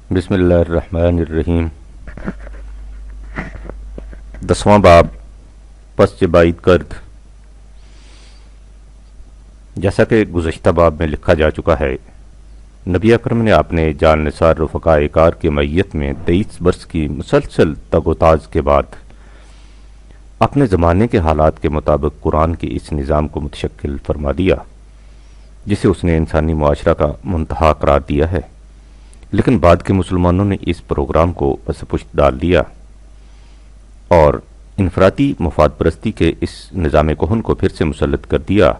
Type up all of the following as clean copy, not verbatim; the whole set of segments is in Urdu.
بسم اللہ الرحمن الرحیم۔ 10واں باب پس بعید کرد۔ جیسا کہ گزشتہ باب میں لکھا جا چکا ہے، نبی اکرم نے اپنے جان نثار رفقاء کار کے میت میں 23 برس کی مسلسل تگ و تاز کے بعد اپنے زمانے کے حالات کے مطابق قرآن کے اس نظام کو متشکل فرما دیا جسے اس نے انسانی معاشرہ کا منتہا قرار دیا ہے، لیکن بعد کے مسلمانوں نے اس پروگرام کو پس پشت ڈال دیا اور انفرادی مفاد پرستی کے اس نظام کہن کو پھر سے مسلط کر دیا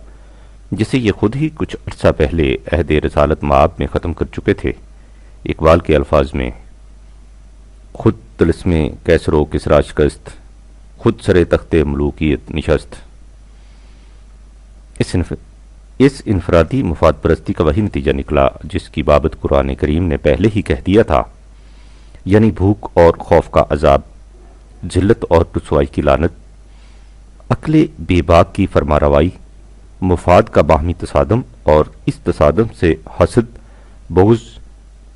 جسے یہ خود ہی کچھ عرصہ پہلے عہد رسالت مآب میں ختم کر چکے تھے۔ اقبال کے الفاظ میں، خود طلسم کیسر و کسریٰ شکست، خود سر تخت ملوکیت نشست۔ اس انفرادی مفاد پرستی کا وہی نتیجہ نکلا جس کی بابت قرآن کریم نے پہلے ہی کہہ دیا تھا، یعنی بھوک اور خوف کا عذاب، ذلت اور رسوائی کی لعنت، عقل بے باک کی فرماروائی، مفاد کا باہمی تصادم اور اس تصادم سے حسد، بغض،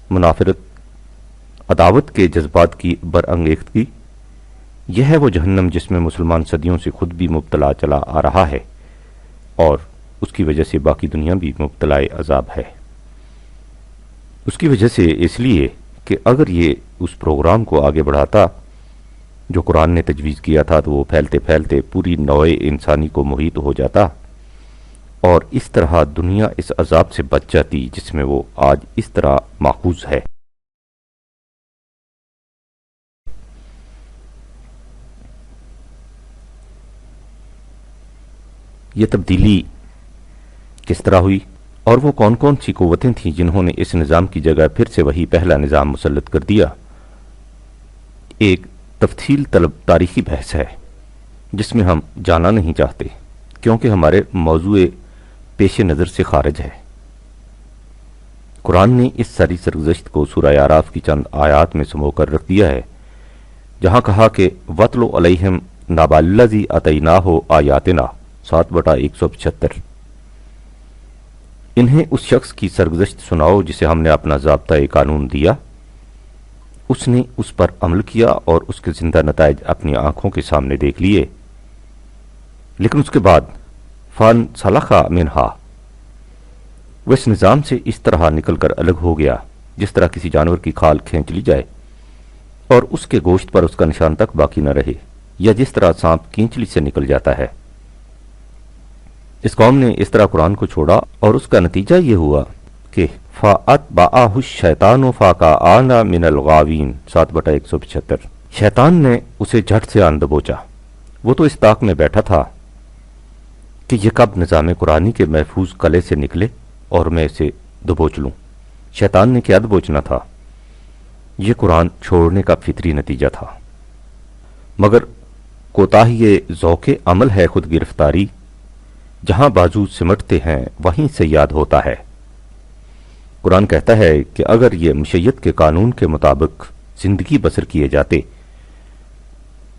منافرت، عداوت کے جذبات کی برانگیختگی۔ یہ ہے وہ جہنم جس میں مسلمان صدیوں سے خود بھی مبتلا چلا آ رہا ہے اور اس کی وجہ سے باقی دنیا بھی مبتلا عذاب ہے۔ اس کی وجہ سے اس لیے کہ اگر یہ اس پروگرام کو آگے بڑھاتا جو قرآن نے تجویز کیا تھا تو وہ پھیلتے پھیلتے پوری نوع انسانی کو محیط ہو جاتا اور اس طرح دنیا اس عذاب سے بچ جاتی جس میں وہ آج اس طرح ماخوذ ہے۔ یہ تبدیلی کس طرح ہوئی اور وہ کون کون سی قوتیں تھیں جنہوں نے اس نظام کی جگہ پھر سے وہی پہلا نظام مسلط کر دیا؟ ایک تفصیل طلب تاریخی بحث ہے جس میں ہم جانا نہیں چاہتے کیونکہ ہمارے موضوع پیش نظر سے خارج ہے۔ قرآن نے اس ساری سرگزشت کو سورہ اعراف کی چند آیات میں سمو کر رکھ دیا ہے جہاں کہا کہ وَاتْلُ عَلَيْهِمْ نَبَأَ الَّذِي آتَيْنَاهُ آیَاتِنَا 7/175۔ انہیں اس شخص کی سرگزشت سناؤ جسے ہم نے اپنا ضابطۂ قانون دیا، اس نے اس پر عمل کیا اور اس کے زندہ نتائج اپنی آنکھوں کے سامنے دیکھ لیے، لیکن اس کے بعد فَانْسَلَخَ مِنْهَا، وہ اس نظام سے اس طرح نکل کر الگ ہو گیا جس طرح کسی جانور کی کھال کھینچ لی جائے اور اس کے گوشت پر اس کا نشان تک باقی نہ رہے، یا جس طرح سانپ کینچلی سے نکل جاتا ہے۔ اس قوم نے اس طرح قرآن کو چھوڑا اور اس کا نتیجہ یہ ہوا کہ فَأَتْبَعَهُ الشَّيْطَانُ فَكَانَ مِنَ الْغَاوِينَ 7/175۔ شیطان نے اسے جھٹ سے آن دبوچا، وہ تو اس طاق میں بیٹھا تھا کہ یہ کب نظام قرآنی کے محفوظ قلعے سے نکلے اور میں اسے دبوچ لوں۔ شیطان نے کیا دبوچنا تھا؟ یہ قرآن چھوڑنے کا فطری نتیجہ تھا، مگر کوتاہی ذوق عمل ہے خود گرفتاری، جہاں بازو سمٹتے ہیں وہیں سے یاد ہوتا ہے۔ قرآن کہتا ہے کہ اگر یہ مشیت کے قانون کے مطابق زندگی بسر کیے جاتے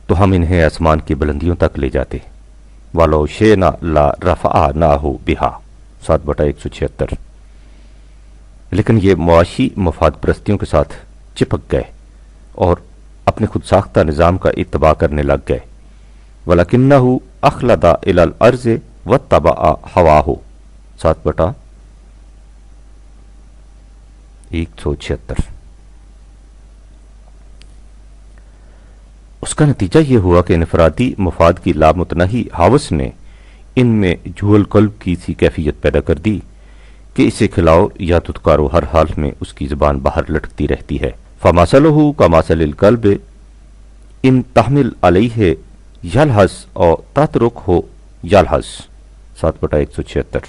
تو ہم انہیں آسمان کی بلندیوں تک لے جاتے، وَلَوْ شِئْنَا لَرَفَعْنَاهُ بِهَا 7/176۔ لیکن یہ معاشی مفاد پرستیوں کے ساتھ چپک گئے اور اپنے خود ساختہ نظام کا اتباع کرنے لگ گئے، وَلَكِنَّهُ أَخْلَدَ إِلَى الْأَرْضِ وَاتَّبَعَ هَوَاهُ 7/176۔ اس کا نتیجہ یہ ہوا کہ انفرادی مفاد کی لامتناہی ہوس نے ان میں جھول قلب کی سی کیفیت پیدا کر دی کہ اسے کھلاؤ یا دھتکارو ہر حال میں اس کی زبان باہر لٹکتی رہتی ہے۔ فَمَثَلُهُ كَمَثَلِ الْكَلْبِ إِن تَحْمِلْ عَلَيْهِ يَلْهَثْ أَوْ تَتْرُكْهُ يَلْهَثْ 7/176۔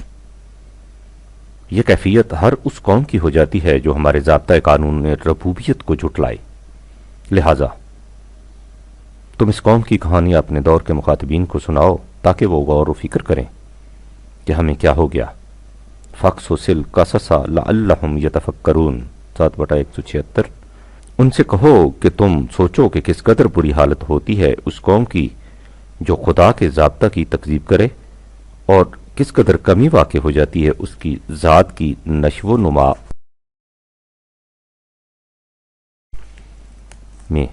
یہ کیفیت ہر اس قوم کی ہو جاتی ہے جو ہمارے ضابطۂ قانون ربوبیت کو جھٹلائے، لہذا تم اس قوم کی کہانی اپنے دور کے مخاطبین کو سناؤ تاکہ وہ غور و فکر کریں کہ ہمیں کیا ہو گیا۔ فَاقْصُصِ الْقَصَصَ لَعَلَّهُمْ يَتَفَكَّرُونَ 7/176۔ ان سے کہو کہ تم سوچو کہ کس قدر بری حالت ہوتی ہے اس قوم کی جو خدا کے ضابطہ کی تکذیب کرے اور کس قدر کمی واقع ہو جاتی ہے اس کی ذات کی نشو و نما میں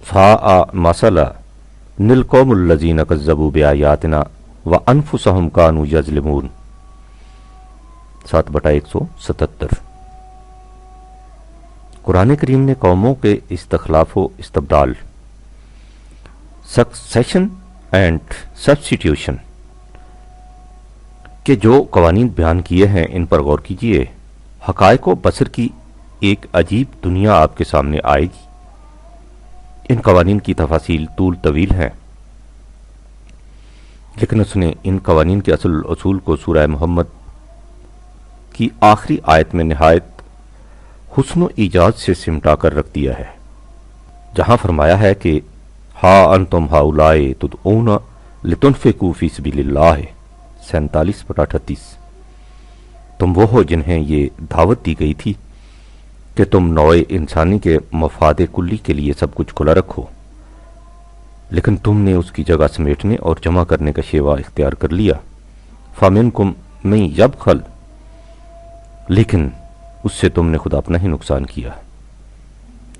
فَاءَ مَثَلًا لِلْقَوْمِ الَّذِينَ كَذَّبُوا بِآيَاتِنَا وَأَنفُسَهُمْ كَانُوا يَظْلِمُونَ 7/177۔ قرآن کریم نے قوموں کے استخلاف و استبدال، سکسیشن اینڈ سبسٹیٹیوشن کے جو قوانین بیان کیے ہیں ان پر غور کیجیے۔ حقائق و بصر کی ایک عجیب دنیا آپ کے سامنے آئے گی۔ ان قوانین کی تفاصیل طول طویل ہیں، لیکن اس نے ان قوانین کے اصول کو سورہ محمد کی آخری آیت میں نہایت حسن و ایجاز سے سمٹا کر رکھ دیا ہے، جہاں فرمایا ہے کہ ہا انتم ہؤلاء تدعون لتنفقوا فی سبیل اللہ 47/38۔ تم وہ ہو جنہیں یہ دعوت دی گئی تھی کہ تم نوع انسانی کے مفاد کلی کے لیے سب کچھ کھلا رکھو، لیکن تم نے اس کی جگہ سمیٹنے اور جمع کرنے کا شیوا اختیار کر لیا۔ فَمِنْكُمْ مَنْ يَبْخَلْ، لیکن اس سے تم نے خود اپنا ہی نقصان کیا۔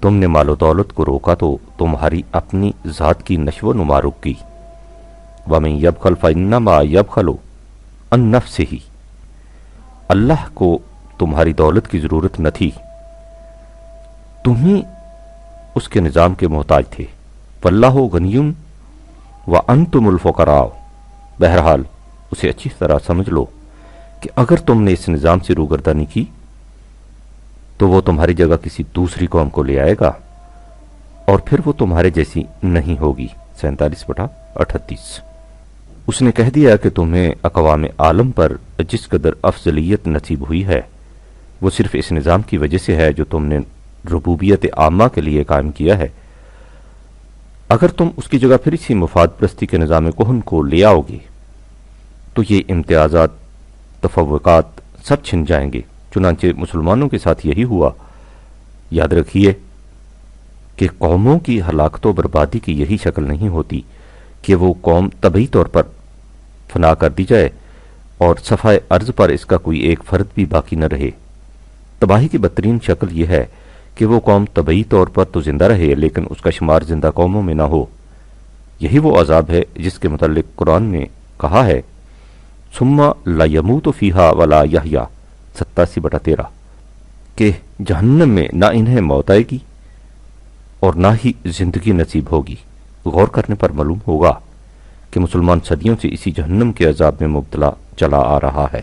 تم نے مال و دولت کو روکا تو تمہاری اپنی ذات کی نشو و نما رک گئی۔ وَمَنْ يَبْخَلْ فَإِنَّمَا يَبْخَلُ عَنْ نَفْسِهِ، اللہ کو تمہاری دولت کی ضرورت نہ تھی، تم ہی اس کے نظام کے محتاج تھے۔ واللہ غنی وانتم الفقراء، بہرحال اسے اچھی طرح سمجھ لو کہ اگر تم نے اس نظام سے روگردانی کی تو وہ تمہاری جگہ کسی دوسری قوم کو لے آئے گا اور پھر وہ تمہارے جیسی نہیں ہوگی۔ 47/38۔ اس نے کہہ دیا کہ تمہیں اقوام عالم پر جس قدر افضلیت نصیب ہوئی ہے وہ صرف اس نظام کی وجہ سے ہے جو تم نے ربوبیت عامہ کے لیے قائم کیا ہے۔ اگر تم اس کی جگہ پھر اسی مفاد پرستی کے نظام کہن کو لے آؤ گے تو یہ امتیازات، تفوقات سب چھن جائیں گے۔ چنانچہ مسلمانوں کے ساتھ یہی ہوا۔ یاد رکھیے کہ قوموں کی ہلاکت و بربادی کی یہی شکل نہیں ہوتی کہ وہ قوم طبعی طور پر فنا کر دی جائے اور صفحہ ارض پر اس کا کوئی ایک فرد بھی باقی نہ رہے۔ تباہی کی بدترین شکل یہ ہے کہ وہ قوم طبعی طور پر تو زندہ رہے لیکن اس کا شمار زندہ قوموں میں نہ ہو۔ یہی وہ عذاب ہے جس کے متعلق قرآن نے کہا ہے ثم لا يموت فیہا ولا یحیا 87/13، کہ جہنم میں نہ انہیں موت آئے گی اور نہ ہی زندگی نصیب ہوگی۔ غور کرنے پر معلوم ہوگا کہ مسلمان صدیوں سے اسی جہنم کے عذاب میں مبتلا چلا آ رہا ہے۔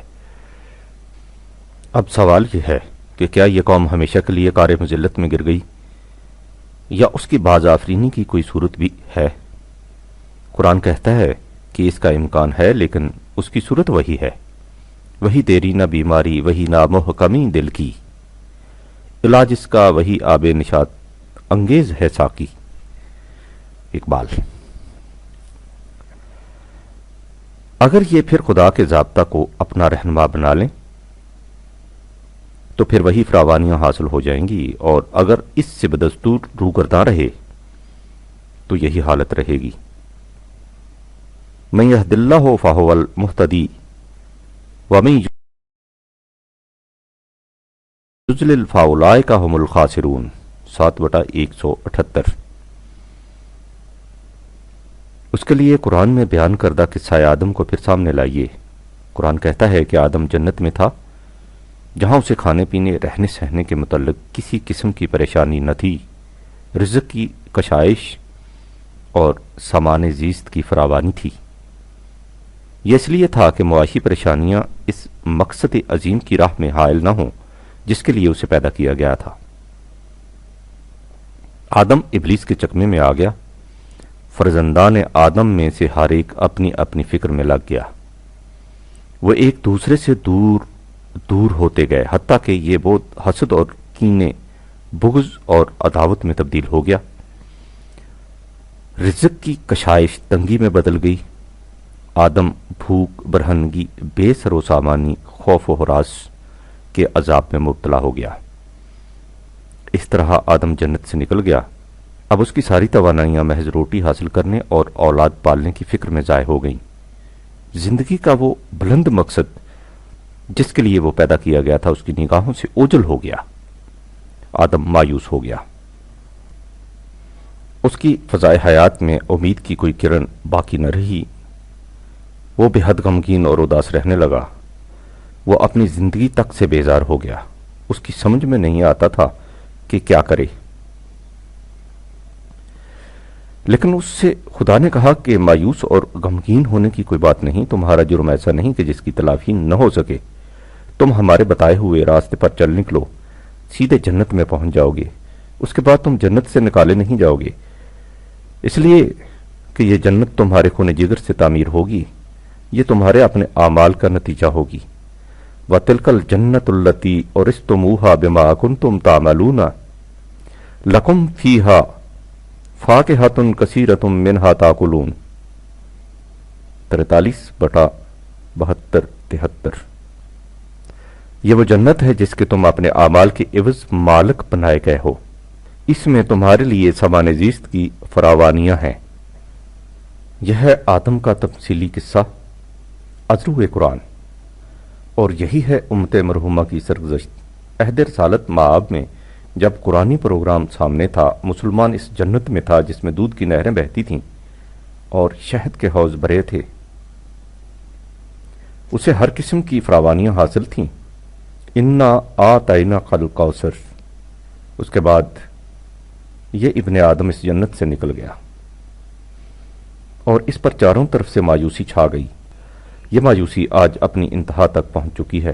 اب سوال یہ ہے کہ کیا یہ قوم ہمیشہ کے لیے کار مذلت میں گر گئی یا اس کی باز آفرینی کی کوئی صورت بھی ہے؟ قرآن کہتا ہے کہ اس کا امکان ہے، لیکن اس کی صورت وہی ہے، وہی تیری نہ بیماری، وہی نہ محکمی دل کی، علاج اس کا وہی آب نشاط انگیز ہے ساقی۔ اقبال۔ اگر یہ پھر خدا کے ضابطہ کو اپنا رہنما بنا لیں تو پھر وہی فراوانیاں حاصل ہو جائیں گی، اور اگر اس سے بدستور روگرداں رہے تو یہی حالت رہے گی۔ من یہد اللہ فہو المہتدی ومن یضلل فاولئک ھم الخاسرون 7/178۔ اس کے لیے قرآن میں بیان کردہ قصہ آدم کو پھر سامنے لائیے۔ قرآن کہتا ہے کہ آدم جنت میں تھا جہاں اسے کھانے پینے، رہنے سہنے کے متعلق کسی قسم کی پریشانی نہ تھی، رزق کی کشائش اور سامان زیست کی فراوانی تھی۔ یہ اس لیے تھا کہ معاشی پریشانیاں اس مقصد عظیم کی راہ میں حائل نہ ہوں جس کے لیے اسے پیدا کیا گیا تھا۔ آدم ابلیس کے چکمے میں آ گیا، فرزندان آدم میں سے ہر ایک اپنی اپنی فکر میں لگ گیا، وہ ایک دوسرے سے دور دور ہوتے گئے، حتیٰ کہ یہ بہت حسد اور کینے، بغض اور عداوت میں تبدیل ہو گیا۔ رزق کی کشائش تنگی میں بدل گئی، آدم بھوک، برہنگی، بے سر و سامانی، خوف و ہراس کے عذاب میں مبتلا ہو گیا۔ اس طرح آدم جنت سے نکل گیا۔ اب اس کی ساری توانائیاں محض روٹی حاصل کرنے اور اولاد پالنے کی فکر میں ضائع ہو گئیں۔ زندگی کا وہ بلند مقصد جس کے لیے وہ پیدا کیا گیا تھا اس کی نگاہوں سے اوجھل ہو گیا۔ آدم مایوس ہو گیا۔ اس کی فضائے حیات میں امید کی کوئی کرن باقی نہ رہی۔ وہ بے حد غمگین اور اداس رہنے لگا۔ وہ اپنی زندگی تک سے بیزار ہو گیا۔ اس کی سمجھ میں نہیں آتا تھا کہ کیا کرے۔ لیکن اس سے خدا نے کہا کہ مایوس اور غمگین ہونے کی کوئی بات نہیں، تمہارا جرم ایسا نہیں کہ جس کی تلافی نہ ہو سکے۔ تم ہمارے بتائے ہوئے راستے پر چل نکلو، سیدھے جنت میں پہنچ جاؤ گے۔ اس کے بعد تم جنت سے نکالے نہیں جاؤ گے، اس لیے کہ یہ جنت تمہارے خون جگر سے تعمیر ہوگی، یہ تمہارے اپنے اعمال کا نتیجہ ہوگی۔ وَتِلْكَ الْجَنَّةُ الَّتِي أُورِثْتُمُوهَا بِمَا كُنْتُمْ تَعْمَلُونَ لَكُمْ فِيهَا فَاكِهَةٌ كَثِيرَةٌ مِّنْهَا تَأْكُلُونَ 43/72-73۔ یہ وہ جنت ہے جس کے تم اپنے اعمال کے عوض مالک بنائے گئے ہو، اس میں تمہارے لیے سامان زیست کی فراوانیاں ہیں۔ یہ ہے آدم کا تفصیلی قصہ از روح قرآن، اور یہی ہے امت مرحومہ کی سرگزشت۔ عہد رسالت مآب میں جب قرآنی پروگرام سامنے تھا، مسلمان اس جنت میں تھا جس میں دودھ کی نہریں بہتی تھیں اور شہد کے حوض بھرے تھے۔ اسے ہر قسم کی فراوانیاں حاصل تھیں۔ انا آتیناک الکوثر۔ اس کے بعد یہ ابن آدم اس جنت سے نکل گیا اور اس پر چاروں طرف سے مایوسی چھا گئی۔ یہ مایوسی آج اپنی انتہا تک پہنچ چکی ہے۔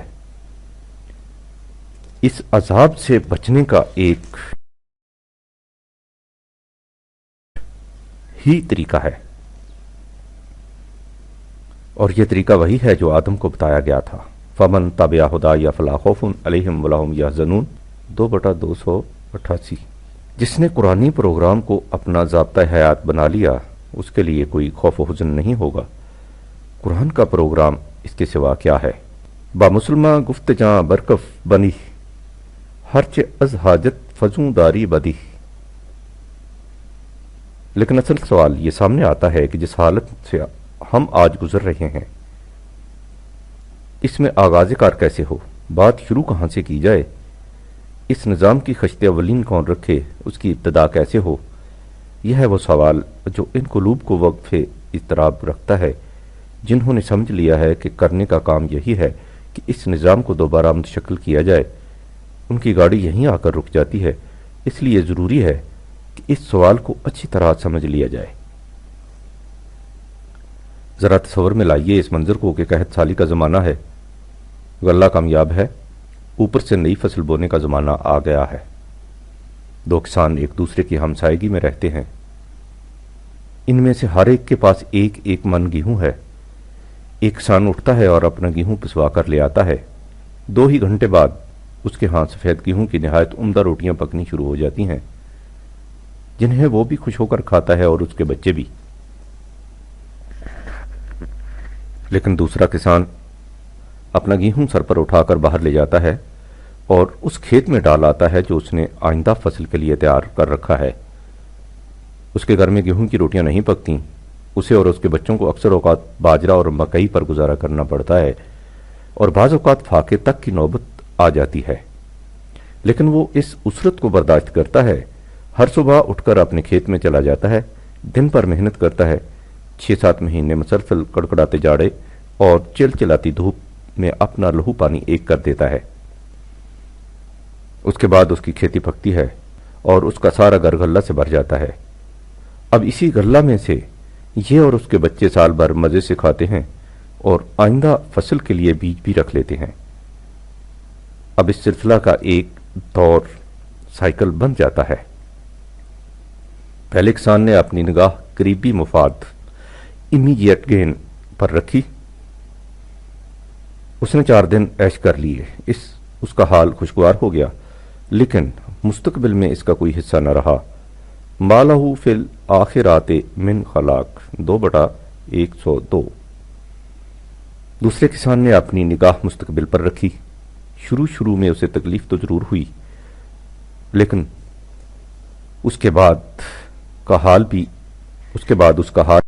اس عذاب سے بچنے کا ایک ہی طریقہ ہے، اور یہ طریقہ وہی ہے جو آدم کو بتایا گیا تھا۔ فمن تبع ہدایا فلا خوف علیہم ولا هم یحزنون 2/288۔ جس نے قرآنی پروگرام کو اپنا ضابطہ حیات بنا لیا، اس کے لیے کوئی خوف و حزن نہیں ہوگا۔ قرآن کا پروگرام اس کے سوا کیا ہے؟ با مسلمہ گفت جاں برکف بنی، ہرچ از حاجت فزوں داری بدی۔ لیکن اصل سوال یہ سامنے آتا ہے کہ جس حالت سے ہم آج گزر رہے ہیں، اس میں آغاز کار کیسے ہو؟ بات شروع کہاں سے کی جائے؟ اس نظام کی خشت اولین کون رکھے؟ اس کی ابتدا کیسے ہو؟ یہ ہے وہ سوال جو ان قلوب کو وقف اضطراب رکھتا ہے، جنہوں نے سمجھ لیا ہے کہ کرنے کا کام یہی ہے کہ اس نظام کو دوبارہ منتشکل کیا جائے۔ ان کی گاڑی یہیں آ کر رک جاتی ہے، اس لیے ضروری ہے کہ اس سوال کو اچھی طرح سمجھ لیا جائے۔ ذرا تصور میں لائیے اس منظر کو کہ قحط سالی کا زمانہ ہے، غلہ کامیاب ہے، اوپر سے نئی فصل بونے کا زمانہ آ گیا ہے۔ دو کسان ایک دوسرے کی ہمسائیگی میں رہتے ہیں، ان میں سے ہر ایک کے پاس ایک ایک من گیہوں ہے۔ ایک کسان اٹھتا ہے اور اپنا گیہوں پسوا کر لے آتا ہے۔ 2 ہی گھنٹے بعد اس کے ہاں سفید گیہوں کی نہایت عمدہ روٹیاں پکنی شروع ہو جاتی ہیں، جنہیں وہ بھی خوش ہو کر کھاتا ہے اور اس کے بچے بھی۔ لیکن دوسرا کسان اپنا گیہوں سر پر اٹھا کر باہر لے جاتا ہے اور اس کھیت میں ڈال آتا ہے جو اس نے آئندہ فصل کے لیے تیار کر رکھا ہے۔ اس کے گھر میں گیہوں کی روٹیاں نہیں پکتیں، اسے اور اس کے بچوں کو اکثر اوقات باجرہ اور مکئی پر گزارا کرنا پڑتا ہے، اور بعض اوقات فاقے تک کی نوبت آ جاتی ہے۔ لیکن وہ اس اسرت کو برداشت کرتا ہے، ہر صبح اٹھ کر اپنے کھیت میں چلا جاتا ہے، دن پر محنت کرتا ہے، 6-7 مہینے مسلسل کڑکڑاتے جاڑے اور چلچلاتی دھوپ میں اپنا لہو پانی ایک کر دیتا ہے۔ اس کے بعد اس کی کھیتی پکتی ہے اور اس کا سارا گھر غلہ سے بھر جاتا ہے۔ اب اسی غلہ میں سے یہ اور اس کے بچے سال بھر مزے سے کھاتے ہیں اور آئندہ فصل کے لیے بیج بھی رکھ لیتے ہیں۔ اب اس سلسلہ کا ایک دور سائیکل بن جاتا ہے۔ پہلے کسان نے اپنی نگاہ قریبی مفاد امیڈیٹ گین پر رکھی، اس نے 4 دن عیش کر لیے، اس کا حال خوشگوار ہو گیا، لیکن مستقبل میں اس کا کوئی حصہ نہ رہا۔ مالہ فی الآخرات من خلاق 2/102۔ دوسرے کسان نے اپنی نگاہ مستقبل پر رکھی۔ شروع میں اسے تکلیف تو ضرور ہوئی، لیکن اس کے بعد اس کا حال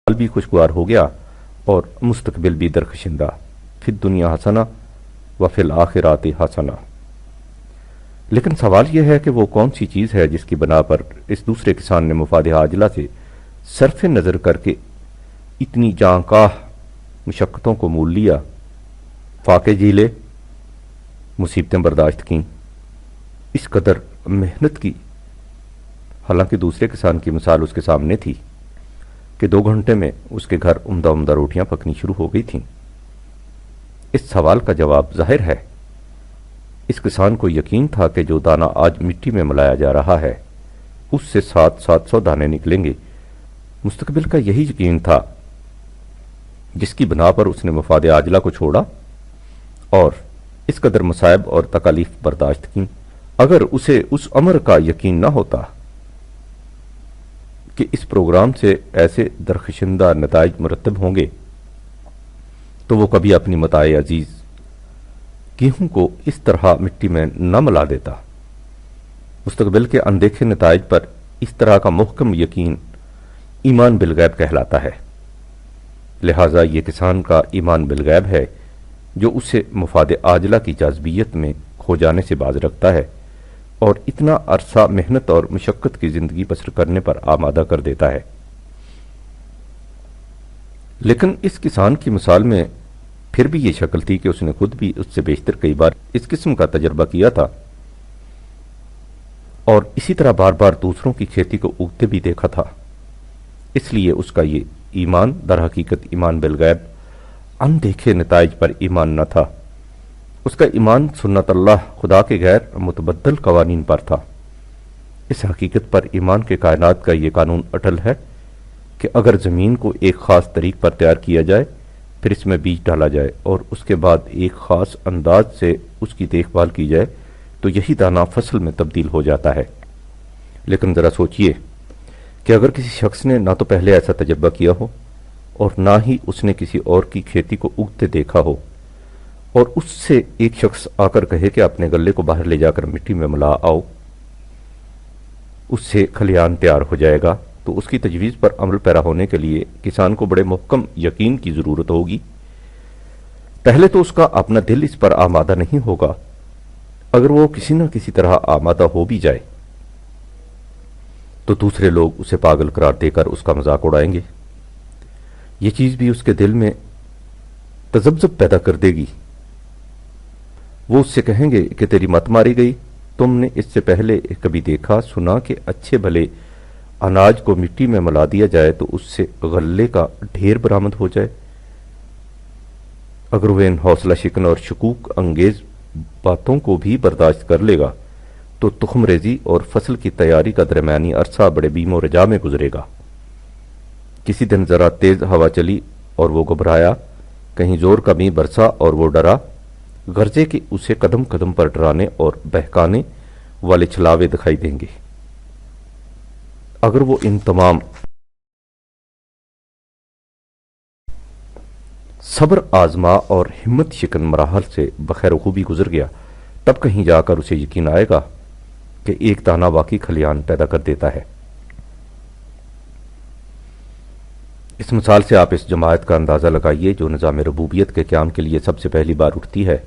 بھی خوشگوار ہو گیا اور مستقبل بھی درخشندہ، فی الدنیا حسنہ و فی الآخرات حسنہ۔ لیکن سوال یہ ہے کہ وہ کون سی چیز ہے جس کی بنا پر اس دوسرے کسان نے مفاد عاجلہ سے صرف نظر کر کے اتنی جاں کاہ مشقتوں کو مول لیا، فاقے جھیلے، مصیبتیں برداشت کیں، اس قدر محنت کی؟ حالانکہ دوسرے کسان کی مثال اس کے سامنے تھی کہ 2 گھنٹے میں اس کے گھر عمدہ عمدہ روٹیاں پکنی شروع ہو گئی تھیں۔ اس سوال کا جواب ظاہر ہے۔ اس کسان کو یقین تھا کہ جو دانہ آج مٹی میں ملایا جا رہا ہے اس سے 700 دانے نکلیں گے۔ مستقبل کا یہی یقین تھا جس کی بنا پر اس نے مفاد عاجلہ کو چھوڑا اور اس قدر مصائب اور تکالیف برداشت کی۔ اگر اسے اس امر کا یقین نہ ہوتا کہ اس پروگرام سے ایسے درخشندہ نتائج مرتب ہوں گے تو وہ کبھی اپنی متاع عزیز گیہوں کو اس طرح مٹی میں نہ ملا دیتا۔ مستقبل کے اندیکھے نتائج پر اس طرح کا محکم یقین ایمان بالغیب کہلاتا ہے۔ لہذا یہ کسان کا ایمان بالغیب ہے جو اسے مفاد عاجلہ کی جاذبیت میں کھو جانے سے باز رکھتا ہے اور اتنا عرصہ محنت اور مشقت کی زندگی بسر کرنے پر آمادہ کر دیتا ہے۔ لیکن اس کسان کی مثال میں پھر بھی یہ شکل تھی کہ اس نے خود بھی اس سے بیشتر کئی بار اس قسم کا تجربہ کیا تھا اور اسی طرح بار بار دوسروں کی کھیتی کو اگتے بھی دیکھا تھا۔ اس لیے اس کا یہ ایمان در حقیقت ایمان بالغیب، اندیکھے نتائج پر ایمان نہ تھا۔ اس کا ایمان سنت اللہ، خدا کے غیر متبدل قوانین پر تھا۔ اس حقیقت پر ایمان کے کائنات کا یہ قانون اٹل ہے کہ اگر زمین کو ایک خاص طریق پر تیار کیا جائے، پھر اس میں بیج ڈالا جائے اور اس کے بعد ایک خاص انداز سے اس کی دیکھ بھال کی جائے تو یہی دانہ فصل میں تبدیل ہو جاتا ہے۔ لیکن ذرا سوچئے کہ اگر کسی شخص نے نہ تو پہلے ایسا تجربہ کیا ہو اور نہ ہی اس نے کسی اور کی کھیتی کو اگتے دیکھا ہو، اور اس سے ایک شخص آ کر کہے کہ اپنے غلے کو باہر لے جا کر مٹی میں ملا آؤ، اس سے کھلیان تیار ہو جائے گا، تو اس کی تجویز پر عمل پیرا ہونے کے لیے کسان کو بڑے محکم یقین کی ضرورت ہوگی۔ پہلے تو اس کا اپنا دل اس پر آمادہ نہیں ہوگا۔ اگر وہ کسی نہ کسی طرح آمادہ ہو بھی جائے تو دوسرے لوگ اسے پاگل قرار دے کر اس کا مذاق اڑائیں گے۔ یہ چیز بھی اس کے دل میں تذبذب پیدا کر دے گی۔ وہ اس سے کہیں گے کہ تیری مت ماری گئی، تم نے اس سے پہلے کبھی دیکھا سنا کہ اچھے بھلے اناج کو مٹی میں ملا دیا جائے تو اس سے غلے کا ڈھیر برآمد ہو جائے؟ اگر وہ ان حوصلہ شکن اور شکوک انگیز باتوں کو بھی برداشت کر لے گا تو تخم ریزی اور فصل کی تیاری کا درمیانی عرصہ بڑے بیم و رجا میں گزرے گا۔ کسی دن ذرا تیز ہوا چلی اور وہ گھبرایا، کہیں زور کا می برسا اور وہ ڈرا، غرضے کہ اسے قدم قدم پر ڈرانے اور بہکانے والے چھلاوے دکھائی دیں گے۔ اگر وہ ان تمام صبر آزما اور ہمت شکن مراحل سے بخیر و خوبی گزر گیا، تب کہیں جا کر اسے یقین آئے گا کہ ایک دانہ واقعی کھلیان پیدا کر دیتا ہے۔ اس مثال سے آپ اس جماعت کا اندازہ لگائیے جو نظام ربوبیت کے قیام کے لیے سب سے پہلی بار اٹھتی ہے۔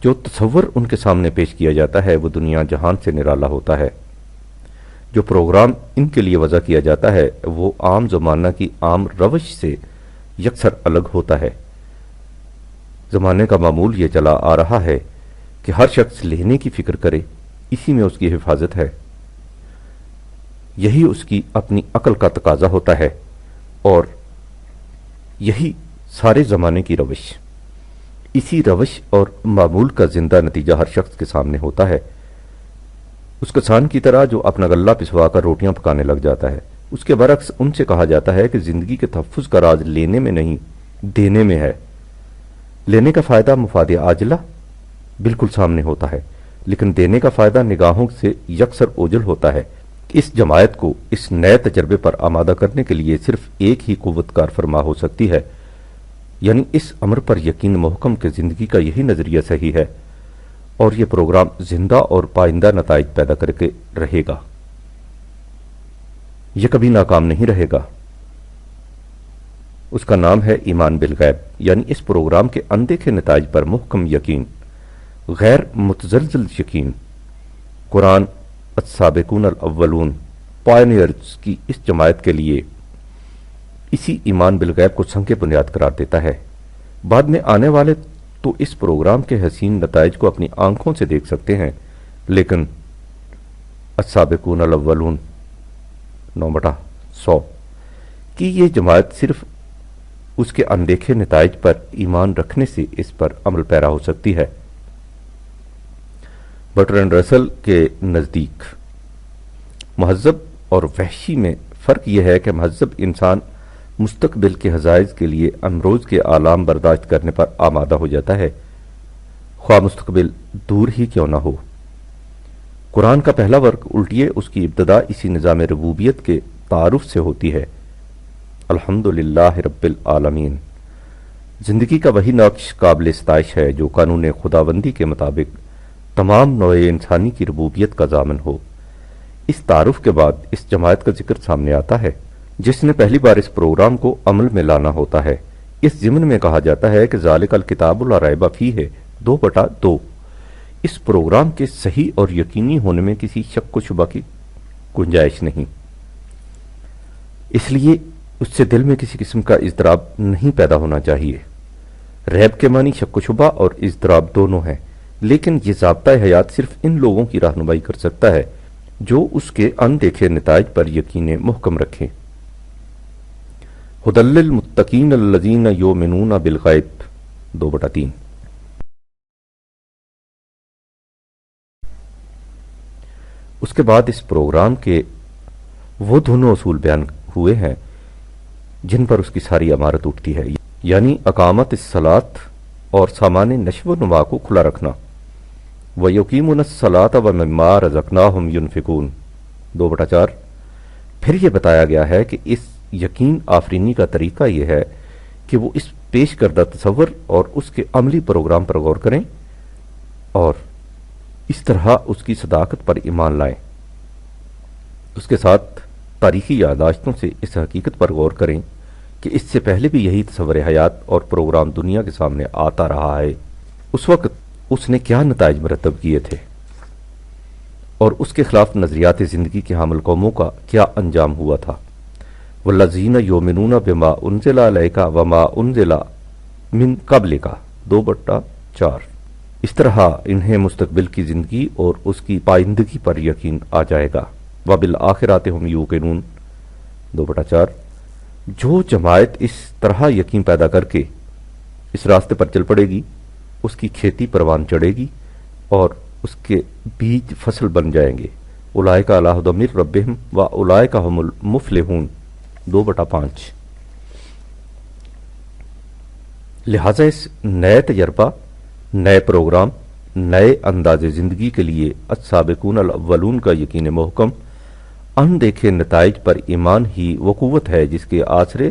جو تصور ان کے سامنے پیش کیا جاتا ہے وہ دنیا جہان سے نرالا ہوتا ہے۔ جو پروگرام ان کے لیے وضع کیا جاتا ہے وہ عام زمانہ کی عام روش سے یکسر الگ ہوتا ہے۔ زمانے کا معمول یہ چلا آ رہا ہے کہ ہر شخص لینے کی فکر کرے، اسی میں اس کی حفاظت ہے۔ یہی اس کی اپنی عقل کا تقاضا ہوتا ہے اور یہی سارے زمانے کی روش۔ اسی روش اور معمول کا زندہ نتیجہ ہر شخص کے سامنے ہوتا ہے۔ اس کسان کی طرح جو اپنا غلہ پسوا کر روٹیاں پکانے لگ جاتا ہے، اس کے برعکس ان سے کہا جاتا ہے کہ زندگی کے تحفظ کا راز لینے میں نہیں، دینے میں ہے۔ لینے کا فائدہ مفاد عاجلہ بالکل سامنے ہوتا ہے، لیکن دینے کا فائدہ نگاہوں سے یکسر اوجھل ہوتا ہے۔ اس جماعت کو اس نئے تجربے پر آمادہ کرنے کے لیے صرف ایک ہی قوت کار فرما ہو سکتی ہے، یعنی اس امر پر یقین محکم کہ زندگی کا یہی نظریہ صحیح ہے اور یہ پروگرام زندہ اور پائندہ نتائج پیدا کر کے رہے گا، یہ کبھی ناکام نہیں رہے گا۔ اس کا نام ہے ایمان بالغیب، یعنی اس پروگرام کے اندیکھے نتائج پر محکم یقین، غیر متزلزل یقین۔ قرآن السابقون الاولون پائنیئرز کی اس جماعت کے لیے اسی ایمان بالغیب کو سنگ بنیاد قرار دیتا ہے۔ بعد میں آنے والے تو اس پروگرام کے حسین نتائج کو اپنی آنکھوں سے دیکھ سکتے ہیں، لیکن السابقون الاولون 9/100 کی یہ جماعت صرف اس کے اندیکھے نتائج پر ایمان رکھنے سے اس پر عمل پیرا ہو سکتی ہے۔ برٹرینڈ رسل کے نزدیک مہذب اور وحشی میں فرق یہ ہے کہ مہذب انسان مستقبل کے حزائز کے لیے امروز کے آلام برداشت کرنے پر آمادہ ہو جاتا ہے، خواہ مستقبل دور ہی کیوں نہ ہو۔ قرآن کا پہلا ورق الٹیے اس کی ابتدا اسی نظام ربوبیت کے تعارف سے ہوتی ہے، الحمدللہ رب العالمین۔ زندگی کا وہی نقش قابل ستائش ہے جو قانون خداوندی کے مطابق تمام نوع انسانی کی ربوبیت کا ضامن ہو۔ اس تعارف کے بعد اس جماعت کا ذکر سامنے آتا ہے جس نے پہلی بار اس پروگرام کو عمل میں لانا ہوتا ہے۔ اس ضمن میں کہا جاتا ہے کہ ذالک الکتاب لا ریب فیہ 2/2۔ اس پروگرام کے صحیح اور یقینی ہونے میں کسی شک و شبہ کی گنجائش نہیں، اس لیے اس سے دل میں کسی قسم کا اضطراب نہیں پیدا ہونا چاہیے۔ ریب کے معنی شک و شبہ اور اضطراب دونوں ہیں، لیکن یہ ضابطۂ حیات صرف ان لوگوں کی رہنمائی کر سکتا ہے جو اس کے اندیکھے نتائج پر یقین محکم رکھیں۔ ھدی للمتقین الذین یؤمنون بالغیب 2/3۔ اس کے بعد اس پروگرام کے وہ دونوں اصول بیان ہوئے ہیں جن پر اس کی ساری عمارت اٹھتی ہے، یعنی اقامت الصلاۃ اور سامان نشو و نما کو کھلا رکھنا، وَيُقِيمُونَ الصَّلَاةَ وَمِمَّا رَزَقْنَاهُمْ يُنْفِقُونَ 2/4۔ پھر یہ بتایا گیا ہے کہ اس یقین آفرینی کا طریقہ یہ ہے کہ وہ اس پیش کردہ تصور اور اس کے عملی پروگرام پر غور کریں اور اس طرح اس کی صداقت پر ایمان لائیں۔ اس کے ساتھ تاریخی یادداشتوں سے اس حقیقت پر غور کریں کہ اس سے پہلے بھی یہی تصور حیات اور پروگرام دنیا کے سامنے آتا رہا ہے۔ اس وقت اس نے کیا نتائج مرتب کیے تھے اور اس کے خلاف نظریات زندگی کے حامل قوموں کا کیا انجام ہوا تھا۔ والذین یؤمنون بما انزل الیک وما انزل من قبلک 2/4۔ اس طرح انہیں مستقبل کی زندگی اور اس کی پائندگی پر یقین آ جائے گا۔ وبالآخرۃ ھم یوقنون 2/4۔ جو جماعت اس طرح یقین پیدا کر کے اس راستے پر چل پڑے گی، اس کی کھیتی پروان چڑھے گی اور اس کے بیج فصل بن جائیں گے۔ اولئک علی ھدی من ربہم واولئک ھم المفلحون 2/5۔ لہذا اس نئے تجربہ، نئے پروگرام، نئے انداز زندگی کے لیے السابقون الاولون کا یقین محکم اندیکھے نتائج پر ایمان ہی وہ قوت ہے جس کے آسرے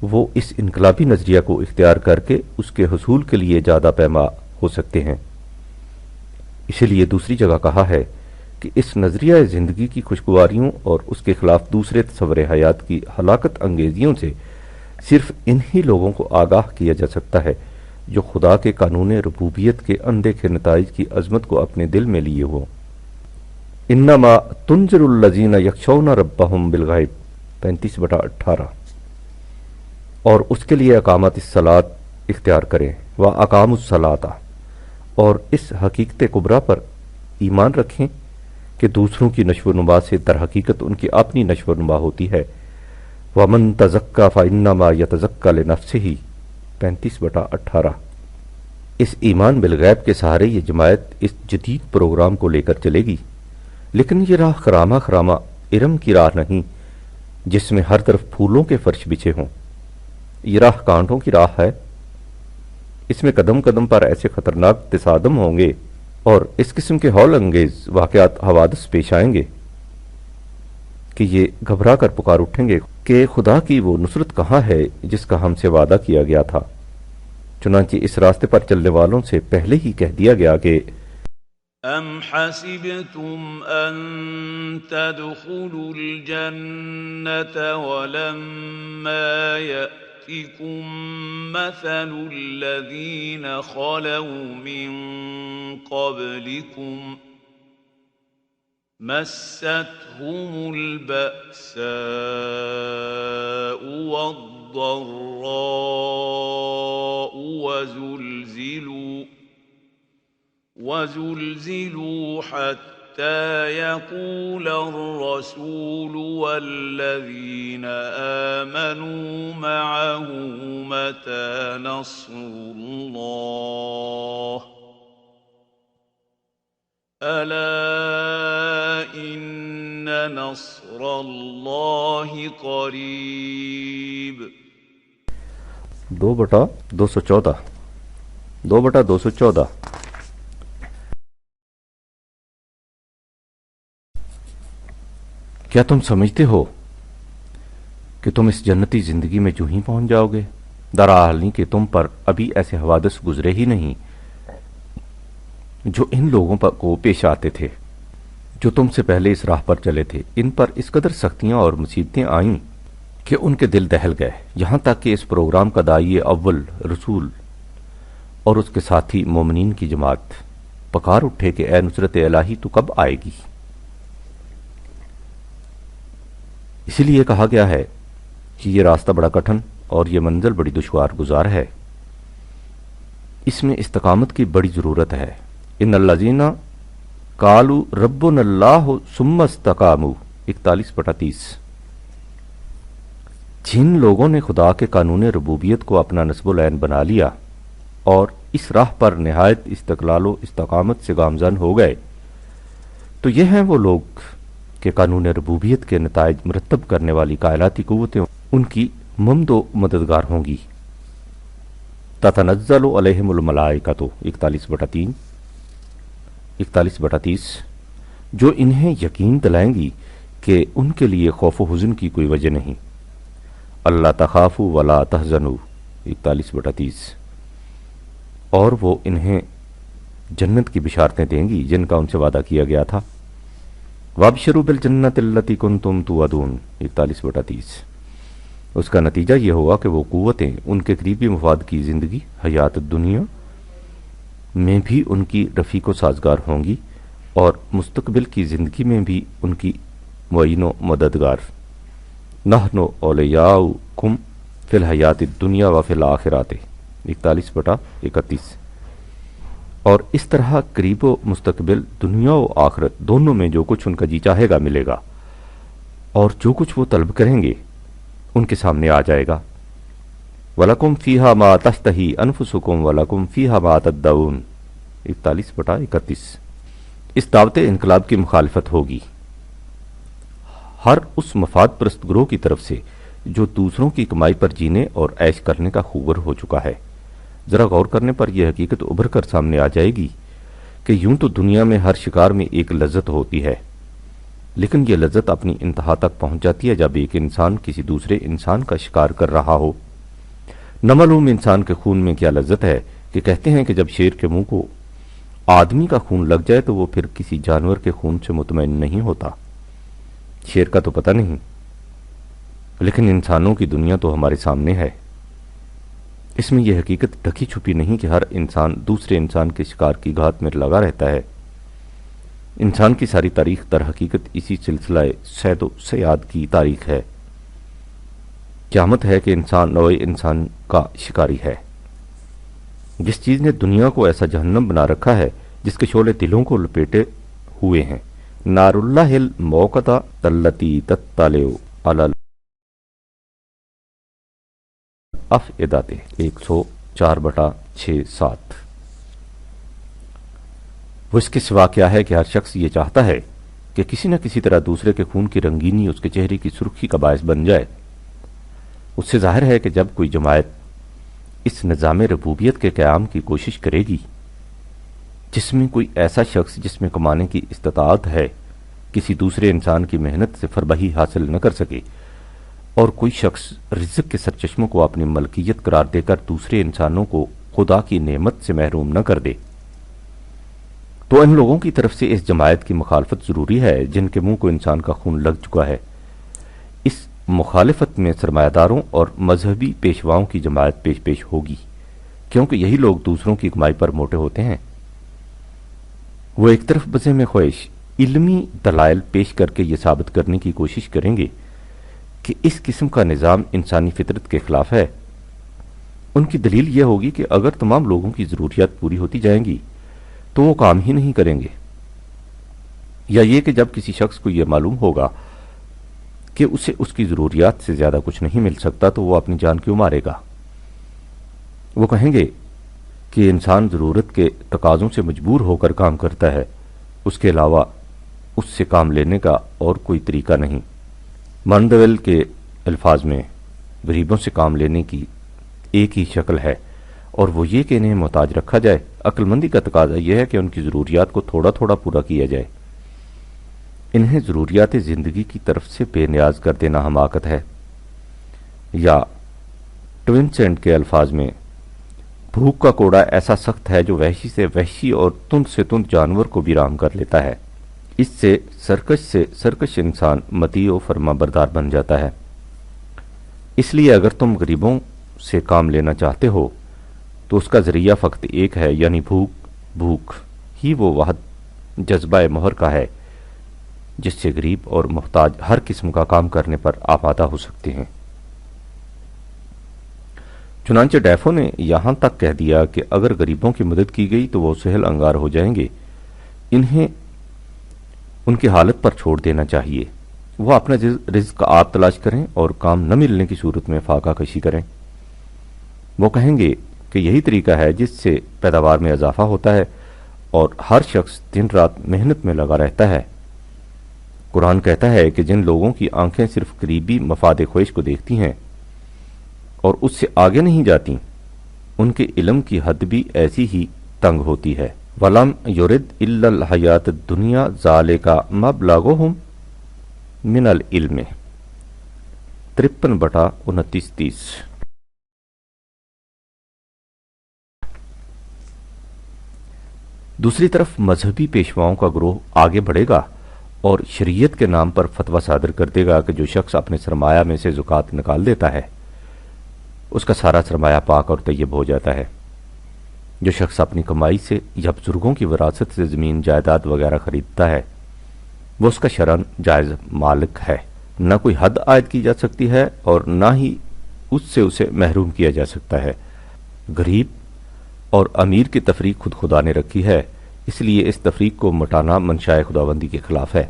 وہ اس انقلابی نظریہ کو اختیار کر کے اس کے حصول کے لیے زیادہ پیما ہو سکتے ہیں۔ اسی لیے دوسری جگہ کہا ہے کہ اس نظریہ زندگی کی خوشگواریوں اور اس کے خلاف دوسرے تصور حیات کی ہلاکت انگیزیوں سے صرف انہی لوگوں کو آگاہ کیا جا سکتا ہے جو خدا کے قانون ربوبیت کے اندیکھے نتائج کی عظمت کو اپنے دل میں لیے ہوں۔ انما تنذر الذین یخشون ربہم بالغیب 35/18۔ اور اس کے لیے اقامت الصلاۃ اختیار کریں واقاموا الصلاۃ، اور اس حقیقت کبریٰ پر ایمان رکھیں کہ دوسروں کی نشو و نما سے در حقیقت ان کی اپنی نشو و نما ہوتی ہے۔ وَمَن تَزَكَّىٰ فَإِنَّمَا يَتَزَكَّىٰ لِنَفْسِهِ 35/18۔ اس ایمان بالغیب کے سہارے یہ جماعت اس جدید پروگرام کو لے کر چلے گی، لیکن یہ راہ خرامہ خرامہ ارم کی راہ نہیں جس میں ہر طرف پھولوں کے فرش بچھے ہوں۔ یہ راہ کانٹوں کی راہ ہے۔ اس میں قدم قدم پر ایسے خطرناک تصادم ہوں گے اور اس قسم کے ہول انگیز واقعات حوادث پیش آئیں گے کہ یہ گھبرا کر پکار اٹھیں گے کہ خدا کی وہ نصرت کہاں ہے جس کا ہم سے وعدہ کیا گیا تھا۔ چنانچہ اس راستے پر چلنے والوں سے پہلے ہی کہہ دیا گیا کہ أَمْ حَسِبْتُمْ أَن تَدْخُلُوا الْجَنَّةَ وَلَمَّا يَأْتِكُم مَّثَلُ الَّذِينَ خَلَوْا مِن قَبْلِكُم مَّسَّتْهُمُ الْبَأْسَاءُ وَالضَّرَّاءُ وَزُلْزِلُوا حَتَّىٰ يَقُولَ الرَّسُولُ وَالَّذِينَ آمَنُوا مَعَهُ مَتَىٰ نَصْرُ اللَّهِ ۗ أَلَا إِنَّ نَصْرَ اللَّهِ قَرِيبٌ۔ 2/214 کیا تم سمجھتے ہو کہ تم اس جنتی زندگی میں جو ہی پہنچ جاؤ گے؟ درحال کہ تم پر ابھی ایسے حوادث گزرے ہی نہیں جو ان لوگوں کو پیش آتے تھے جو تم سے پہلے اس راہ پر چلے تھے۔ ان پر اس قدر سختیاں اور مصیبتیں آئیں کہ ان کے دل دہل گئے، یہاں تک کہ اس پروگرام کا داعی اول رسول اور اس کے ساتھی مومنین کی جماعت پکار اٹھے کہ اے نصرت الہی تو کب آئے گی؟ اسی لیے کہا گیا ہے کہ یہ راستہ بڑا کٹھن اور یہ منزل بڑی دشوار گزار ہے، اس میں استقامت کی بڑی ضرورت ہے۔ ان الذین قالوا ربنا اللہ ثم استقاموا 41/30 جن لوگوں نے خدا کے قانون ربوبیت کو اپنا نصب العین بنا لیا اور اس راہ پر نہایت استقلال و استقامت سے گامزن ہو گئے، تو یہ ہیں وہ لوگ کہ قانون ربوبیت کے نتائج مرتب کرنے والی کائناتی قوتیں ان کی ممد و مددگار ہوں گی۔ تتنزل علیہم الملائکۃ 41/30 جو انہیں یقین دلائیں گی کہ ان کے لیے خوف و حزن کی کوئی وجہ نہیں۔ اللہ تخافوا ولا تحزنوا 41/30 اور وہ انہیں جنت کی بشارتیں دیں گی جن کا ان سے وعدہ کیا گیا تھا۔ وابشروا بالجنۃ التی کنتم توعدون 41/30 اس کا نتیجہ یہ ہوا کہ وہ قوتیں ان کے قریبی مفاد کی زندگی حیات دنیا میں بھی ان کی رفیق و سازگار ہوں گی اور مستقبل کی زندگی میں بھی ان کی معین و مددگار۔ نحن اولیاؤکم فی الحیات الدنیا و فی الآخرۃ 41/31 اور اس طرح قریب و مستقبل دنیا و آخرت دونوں میں جو کچھ ان کا جی چاہے گا ملے گا، اور جو کچھ وہ طلب کریں گے ان کے سامنے آ جائے گا۔ وَلَكُمْ فِيهَا مَا تَشْتَهِي أَنفُسُكُمْ وَلَكُمْ فِيهَا مَا تَدَّعُونَ 41/31 اس دعوت انقلاب کی مخالفت ہوگی ہر اس مفاد پرست گروہ کی طرف سے جو دوسروں کی کمائی پر جینے اور عیش کرنے کا خوگر ہو چکا ہے۔ ذرا غور کرنے پر یہ حقیقت ابھر کر سامنے آ جائے گی کہ یوں تو دنیا میں ہر شکار میں ایک لذت ہوتی ہے، لیکن یہ لذت اپنی انتہا تک پہنچ جاتی ہے جب ایک انسان کسی دوسرے انسان کا شکار کر رہا ہو۔ نہ معلوم انسان کے خون میں کیا لذت ہے کہ کہتے ہیں کہ جب شیر کے منہ کو آدمی کا خون لگ جائے تو وہ پھر کسی جانور کے خون سے مطمئن نہیں ہوتا۔ شیر کا تو پتہ نہیں، لیکن انسانوں کی دنیا تو ہمارے سامنے ہے۔ اس میں یہ حقیقت ڈھکی چھپی نہیں کہ ہر انسان دوسرے انسان کے شکار کی گھات میں لگا رہتا ہے۔ انسان کی ساری تاریخ در حقیقت اسی سلسلہ صید و صیاد کی تاریخ ہے۔ قیامت ہے کہ انسان نوع انسان کا شکاری ہے۔ جس چیز نے دنیا کو ایسا جہنم بنا رکھا ہے جس کے شعلے دلوں کو لپیٹے ہوئے ہیں، نار اللہ الموقدہ التی تطلع علی الافئدہ 104/6-7 وہ اس کے سوا کیا ہے کہ ہر شخص یہ چاہتا ہے کہ کسی نہ کسی طرح دوسرے کے خون کی رنگینی اس کے چہرے کی سرخی کا باعث بن جائے۔ اس سے ظاہر ہے کہ جب کوئی جماعت اس نظام ربوبیت کے قیام کی کوشش کرے گی جس میں کوئی ایسا شخص جس میں کمانے کی استطاعت ہے کسی دوسرے انسان کی محنت سے فربہی حاصل نہ کر سکے، اور کوئی شخص رزق کے سرچشموں کو اپنی ملکیت قرار دے کر دوسرے انسانوں کو خدا کی نعمت سے محروم نہ کر دے، تو ان لوگوں کی طرف سے اس جماعت کی مخالفت ضروری ہے جن کے منہ کو انسان کا خون لگ چکا ہے۔ اس مخالفت میں سرمایہ داروں اور مذہبی پیشواؤں کی جماعت پیش ہوگی، کیونکہ یہی لوگ دوسروں کی کمائی پر موٹے ہوتے ہیں۔ وہ ایک طرف بزم میں خواہش علمی دلائل پیش کر کے یہ ثابت کرنے کی کوشش کریں گے کہ اس قسم کا نظام انسانی فطرت کے خلاف ہے۔ ان کی دلیل یہ ہوگی کہ اگر تمام لوگوں کی ضروریات پوری ہوتی جائیں گی تو وہ کام ہی نہیں کریں گے، یا یہ کہ جب کسی شخص کو یہ معلوم ہوگا کہ اسے اس کی ضروریات سے زیادہ کچھ نہیں مل سکتا تو وہ اپنی جان کیوں مارے گا۔ وہ کہیں گے کہ انسان ضرورت کے تقاضوں سے مجبور ہو کر کام کرتا ہے، اس کے علاوہ اس سے کام لینے کا اور کوئی طریقہ نہیں۔ مانڈویل کے الفاظ میں غریبوں سے کام لینے کی ایک ہی شکل ہے، اور وہ یہ کہ انہیں محتاج رکھا جائے۔ عقل مندی کا تقاضا یہ ہے کہ ان کی ضروریات کو تھوڑا تھوڑا پورا کیا جائے۔ انہیں ضروریات زندگی کی طرف سے بے نیاز کر دینا حماقت ہے، یا ٹوینسینٹ کے الفاظ میں بھوک کا کوڑا ایسا سخت ہے جو وحشی سے وحشی اور تند سے تند جانور کو بھی رام کر لیتا ہے۔ اس سے سرکش انسان مطیع و فرما بردار بن جاتا ہے۔ اس لیے اگر تم غریبوں سے کام لینا چاہتے ہو تو اس کا ذریعہ فقط ایک ہے، یعنی بھوک ہی وہ واحد جذبہ مہر کا ہے جس سے غریب اور محتاج ہر قسم کا کام کرنے پر آمادہ ہو سکتے ہیں۔ چنانچہ ڈیفو نے یہاں تک کہہ دیا کہ اگر غریبوں کی مدد کی گئی تو وہ سہل انگار ہو جائیں گے، انہیں ان کی حالت پر چھوڑ دینا چاہیے۔ وہ اپنا رزق آپ تلاش کریں اور کام نہ ملنے کی صورت میں فاقہ کشی کریں۔ وہ کہیں گے کہ یہی طریقہ ہے جس سے پیداوار میں اضافہ ہوتا ہے اور ہر شخص دن رات محنت میں لگا رہتا ہے۔ قرآن کہتا ہے کہ جن لوگوں کی آنکھیں صرف قریبی مفاد خواہش کو دیکھتی ہیں اور اس سے آگے نہیں جاتی، ان کے علم کی حد بھی ایسی ہی تنگ ہوتی ہے۔ وَلَمْ يُرِدْ إِلَّا الْحَيَاةَ الدُّنْيَا ذَلِكَ مَبْلَغُهُمْ مِنَ الْعِلْمِ 53/29-30۔ دوسری طرف مذہبی پیشواؤں کا گروہ آگے بڑھے گا اور شریعت کے نام پر فتویٰ صادر کر دے گا کہ جو شخص اپنے سرمایہ میں سے زکوٰۃ نکال دیتا ہے اس کا سارا سرمایہ پاک اور طیب ہو جاتا ہے۔ جو شخص اپنی کمائی سے یا بزرگوں کی وراثت سے زمین جائیداد وغیرہ خریدتا ہے وہ اس کا شرعاً جائز مالک ہے، نہ کوئی حد عائد کی جا سکتی ہے اور نہ ہی اس سے اسے محروم کیا جا سکتا ہے۔ غریب اور امیر کی تفریق خود خدا نے رکھی ہے، اس لیے اس تفریق کو مٹانا منشاء خداوندی کے خلاف ہے۔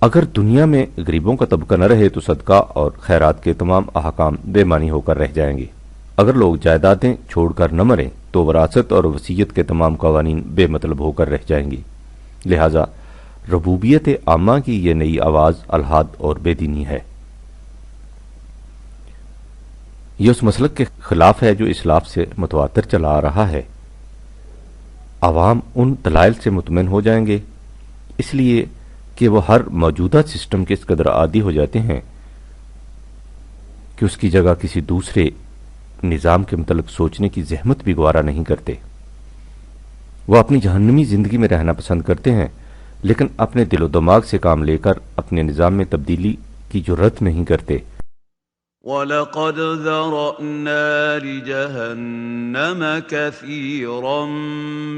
اگر دنیا میں غریبوں کا طبقہ نہ رہے تو صدقہ اور خیرات کے تمام احکام بے معنی ہو کر رہ جائیں گے۔ اگر لوگ جائیدادیں چھوڑ کر نہ مریں تو وراثت اور وصیت کے تمام قوانین بے مطلب ہو کر رہ جائیں گے۔ لہذا ربوبیت عامہ کی یہ نئی آواز الحاد اور بے دینی ہے۔ یہ اس مسلک کے خلاف ہے جو اسلاف سے متواتر چلا آ رہا ہے۔ عوام ان دلائل سے مطمئن ہو جائیں گے اس لیے کہ وہ ہر موجودہ سسٹم کے اس قدر عادی ہو جاتے ہیں کہ اس کی جگہ کسی دوسرے نظام کے متعلق سوچنے کی زحمت بھی گوارا نہیں کرتے۔ وہ اپنی جہنمی زندگی میں رہنا پسند کرتے ہیں لیکن اپنے دل و دماغ سے کام لے کر اپنے نظام میں تبدیلی کی جرأت نہیں کرتے۔ وَلَقَدْ ذَرَأْنَا لِجَهَنَّمَ كَثِيرًا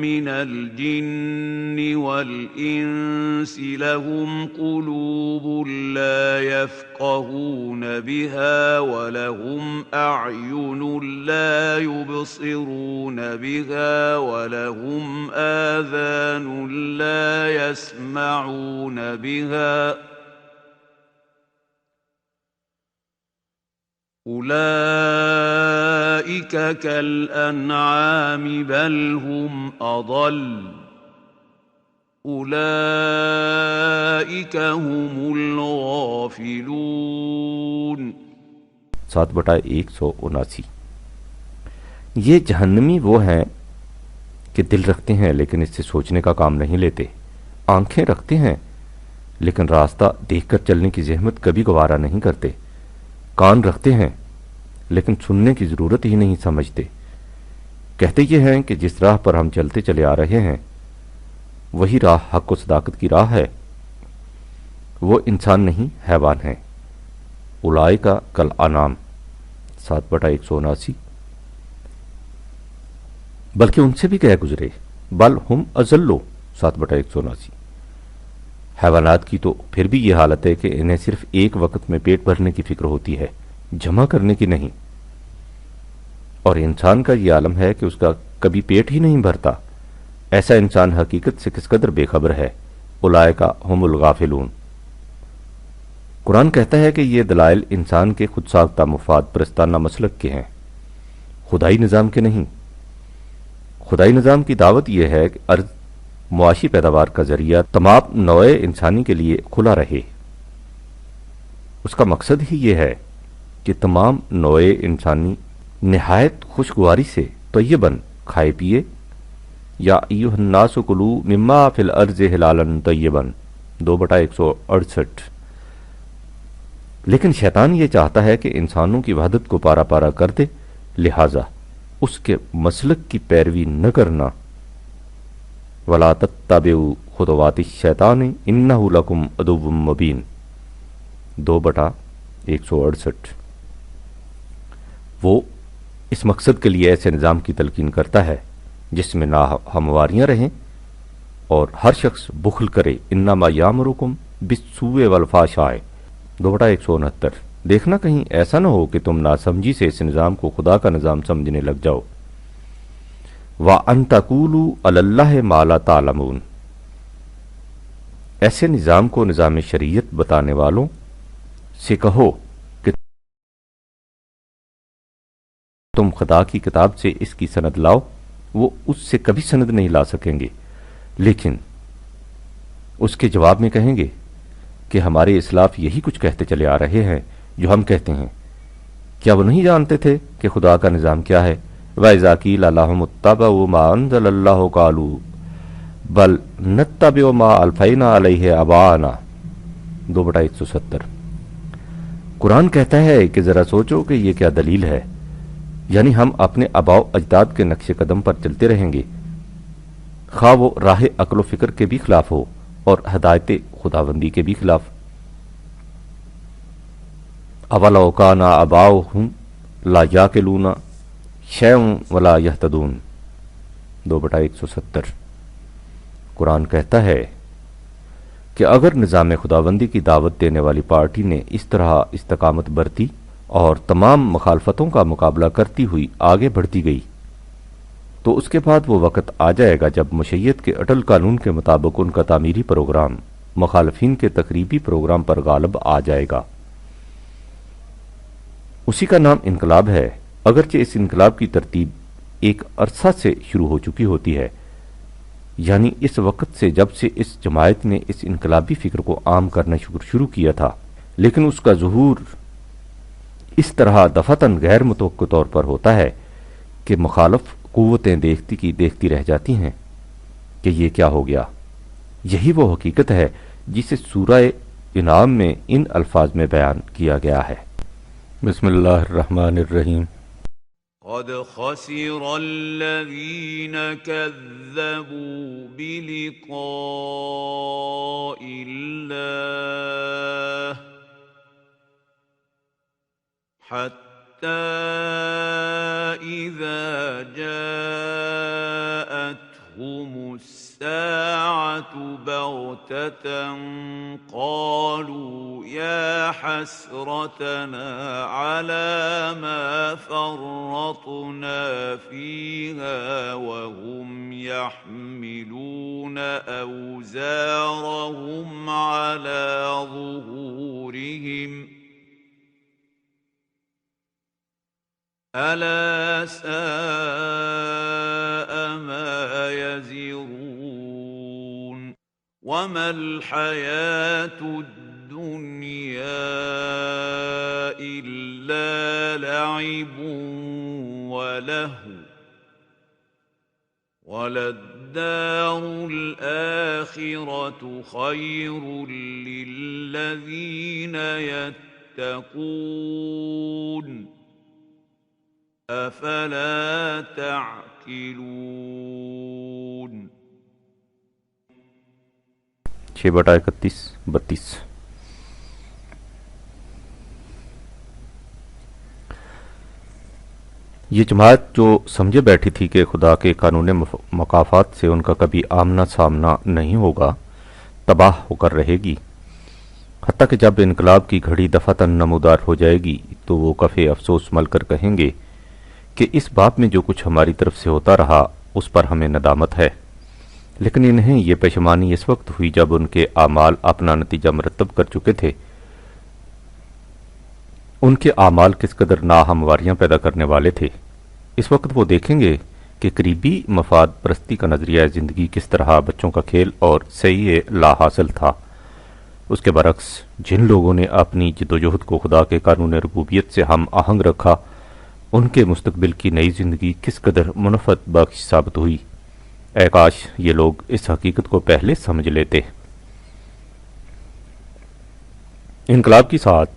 مِنَ الْجِنِّ وَالْإِنسِ لَهُمْ قُلُوبٌ لَا يَفْقَهُونَ بِهَا وَلَهُمْ أَعْيُنٌ لَا يُبْصِرُونَ بِهَا وَلَهُمْ آذَانٌ لَا يَسْمَعُونَ بِهَا أُولَئِكَ كَالْأَنْعَامِ بَلْ هُمْ أَضَلُّ أُولَئِكَ هُمُ الْغَافِلُونَ 7/179۔ یہ جہنمی وہ ہیں کہ دل رکھتے ہیں لیکن اس سے سوچنے کا کام نہیں لیتے، آنکھیں رکھتے ہیں لیکن راستہ دیکھ کر چلنے کی زحمت کبھی گوارا نہیں کرتے، کان رکھتے ہیں لیکن سننے کی ضرورت ہی نہیں سمجھتے، کہتے یہ ہیں کہ جس راہ پر ہم چلتے چلے آ رہے ہیں وہی راہ حق و صداقت کی راہ ہے، وہ انسان نہیں حیوان ہیں۔ اولئک کالانعام 7/179۔ بلکہ ان سے بھی کہہ گزرے، بل ہم اضل 7/179۔ حیوانات کی تو پھر بھی یہ حالت ہے کہ انہیں صرف ایک وقت میں پیٹ بھرنے کی فکر ہوتی ہے، جمع کرنے کی نہیں، اور انسان کا یہ عالم ہے کہ اس کا کبھی پیٹ ہی نہیں بھرتا۔ ایسا انسان حقیقت سے کس قدر بے خبر ہے۔ اولئک ہم الغافلون۔ قرآن کہتا ہے کہ یہ دلائل انسان کے خود ساختہ مفاد پرستانہ مسلک کے ہیں، خدائی نظام کے نہیں۔ خدائی نظام کی دعوت یہ ہے کہ ارض معاشی پیداوار کا ذریعہ تمام نوع انسانی کے لیے کھلا رہے۔ اس کا مقصد ہی یہ ہے کہ تمام نوع انسانی نہایت خوشگواری سے طیباً کھائے پیے۔ یا ایھا الناس کلوا مما فی الارض حلالا طیبا 2/168۔ لیکن شیطان یہ چاہتا ہے کہ انسانوں کی وحدت کو پارا پارا کر دے، لہذا اس کے مسلک کی پیروی نہ کرنا۔ ولا تتبعوا خطوات الشیطان انہ لکم عدو مبین 2/168۔ وہ اس مقصد کے لیے ایسے نظام کی تلقین کرتا ہے جس میں نہ ہمواریاں رہیں اور ہر شخص بخل کرے۔ انما یامرکم بالسوء والفحشاء 2/169۔ دیکھنا کہیں ایسا نہ ہو کہ تم ناسمجھی سے اس نظام کو خدا کا نظام سمجھنے لگ جاؤ۔ وَأَن تَقُولُوا عَلَى اللَّهِ مَا لَا تَعْلَمُونَ۔ ایسے نظام کو نظام شریعت بتانے والوں سے کہو کہ تم خدا کی کتاب سے اس کی سند لاؤ، وہ اس سے کبھی سند نہیں لا سکیں گے، لیکن اس کے جواب میں کہیں گے کہ ہمارے اسلاف یہی کچھ کہتے چلے آ رہے ہیں جو ہم کہتے ہیں۔ کیا وہ نہیں جانتے تھے کہ خدا کا نظام کیا ہے؟ وَإِذَا قِيلَ لَهُمُ اتَّبِعُوا مَا أَنزَلَ اللَّهُ قَالُوا بَلْ نَتَّبِعُ مَا أَلْفَيْنَا عَلَيْهِ آبَاءَنَا 2/170۔ قرآن کہتا ہے کہ ذرا سوچو کہ یہ کیا دلیل ہے، یعنی ہم اپنے آباء و اجداد کے نقش قدم پر چلتے رہیں گے، خواہ وہ راہ عقل و فکر کے بھی خلاف ہو اور ہدایت خداوندی کے بھی خلاف۔ اَوَلَوْ كَانَ آبَاؤُهُمْ لَا يَعْقِلُونَ شَيْئًا وَلَا يَهْتَدُونَ 2/170۔ قرآن کہتا ہے کہ اگر نظام خداوندی کی دعوت دینے والی پارٹی نے اس طرح استقامت برتی اور تمام مخالفتوں کا مقابلہ کرتی ہوئی آگے بڑھتی گئی، تو اس کے بعد وہ وقت آ جائے گا جب مشیت کے اٹل قانون کے مطابق ان کا تعمیری پروگرام مخالفین کے تقریبی پروگرام پر غالب آ جائے گا۔ اسی کا نام انقلاب ہے، اگرچہ اس انقلاب کی ترتیب ایک عرصہ سے شروع ہو چکی ہوتی ہے، یعنی اس وقت سے جب سے اس جماعت نے اس انقلابی فکر کو عام کرنا شروع کیا تھا، لیکن اس کا ظہور اس طرح دفعتاً غیر متوقع طور پر ہوتا ہے کہ مخالف قوتیں دیکھتی کی دیکھتی رہ جاتی ہیں کہ یہ کیا ہو گیا۔ یہی وہ حقیقت ہے جسے سورہ انعام میں ان الفاظ میں بیان کیا گیا ہے۔ بسم اللہ الرحمن الرحیم۔ قد خسر الذين كذبوا بلقاء الله حتى إذا جاءتهم الساعة بغتة قالوا يا حسرتنا على ما فرطنا فيها وهم يحملون أوزارهم على ظهورهم ألا ساء ما يزرون وما الحياة الدنيا إلا لعب ولهو وللدار الآخرة خير للذين يتقون افلا تعقلون۔ 6/31-32। یہ جماعت جو سمجھے بیٹھی تھی کہ خدا کے قانون مکافات سے ان کا کبھی آمنا سامنا نہیں ہوگا، تباہ ہو کر رہے گی، حتیٰ کہ جب انقلاب کی گھڑی دفعتاً نمودار ہو جائے گی تو وہ کفِ افسوس مل کر کہیں گے کہ اس باب میں جو کچھ ہماری طرف سے ہوتا رہا اس پر ہمیں ندامت ہے، لیکن انہیں یہ پشیمانی اس وقت ہوئی جب ان کے اعمال اپنا نتیجہ مرتب کر چکے تھے۔ ان کے اعمال کس قدر ناہمواریاں پیدا کرنے والے تھے۔ اس وقت وہ دیکھیں گے کہ قریبی مفاد پرستی کا نظریہ زندگی کس طرح بچوں کا کھیل اور صحیح لا حاصل تھا۔ اس کے برعکس جن لوگوں نے اپنی جدوجہد کو خدا کے قانون ربوبیت سے ہم آہنگ رکھا، ان کے مستقبل کی نئی زندگی کس قدر منفعت بخش ثابت ہوئی۔ اے کاش یہ لوگ اس حقیقت کو پہلے سمجھ لیتے۔ انقلاب کی ساتھ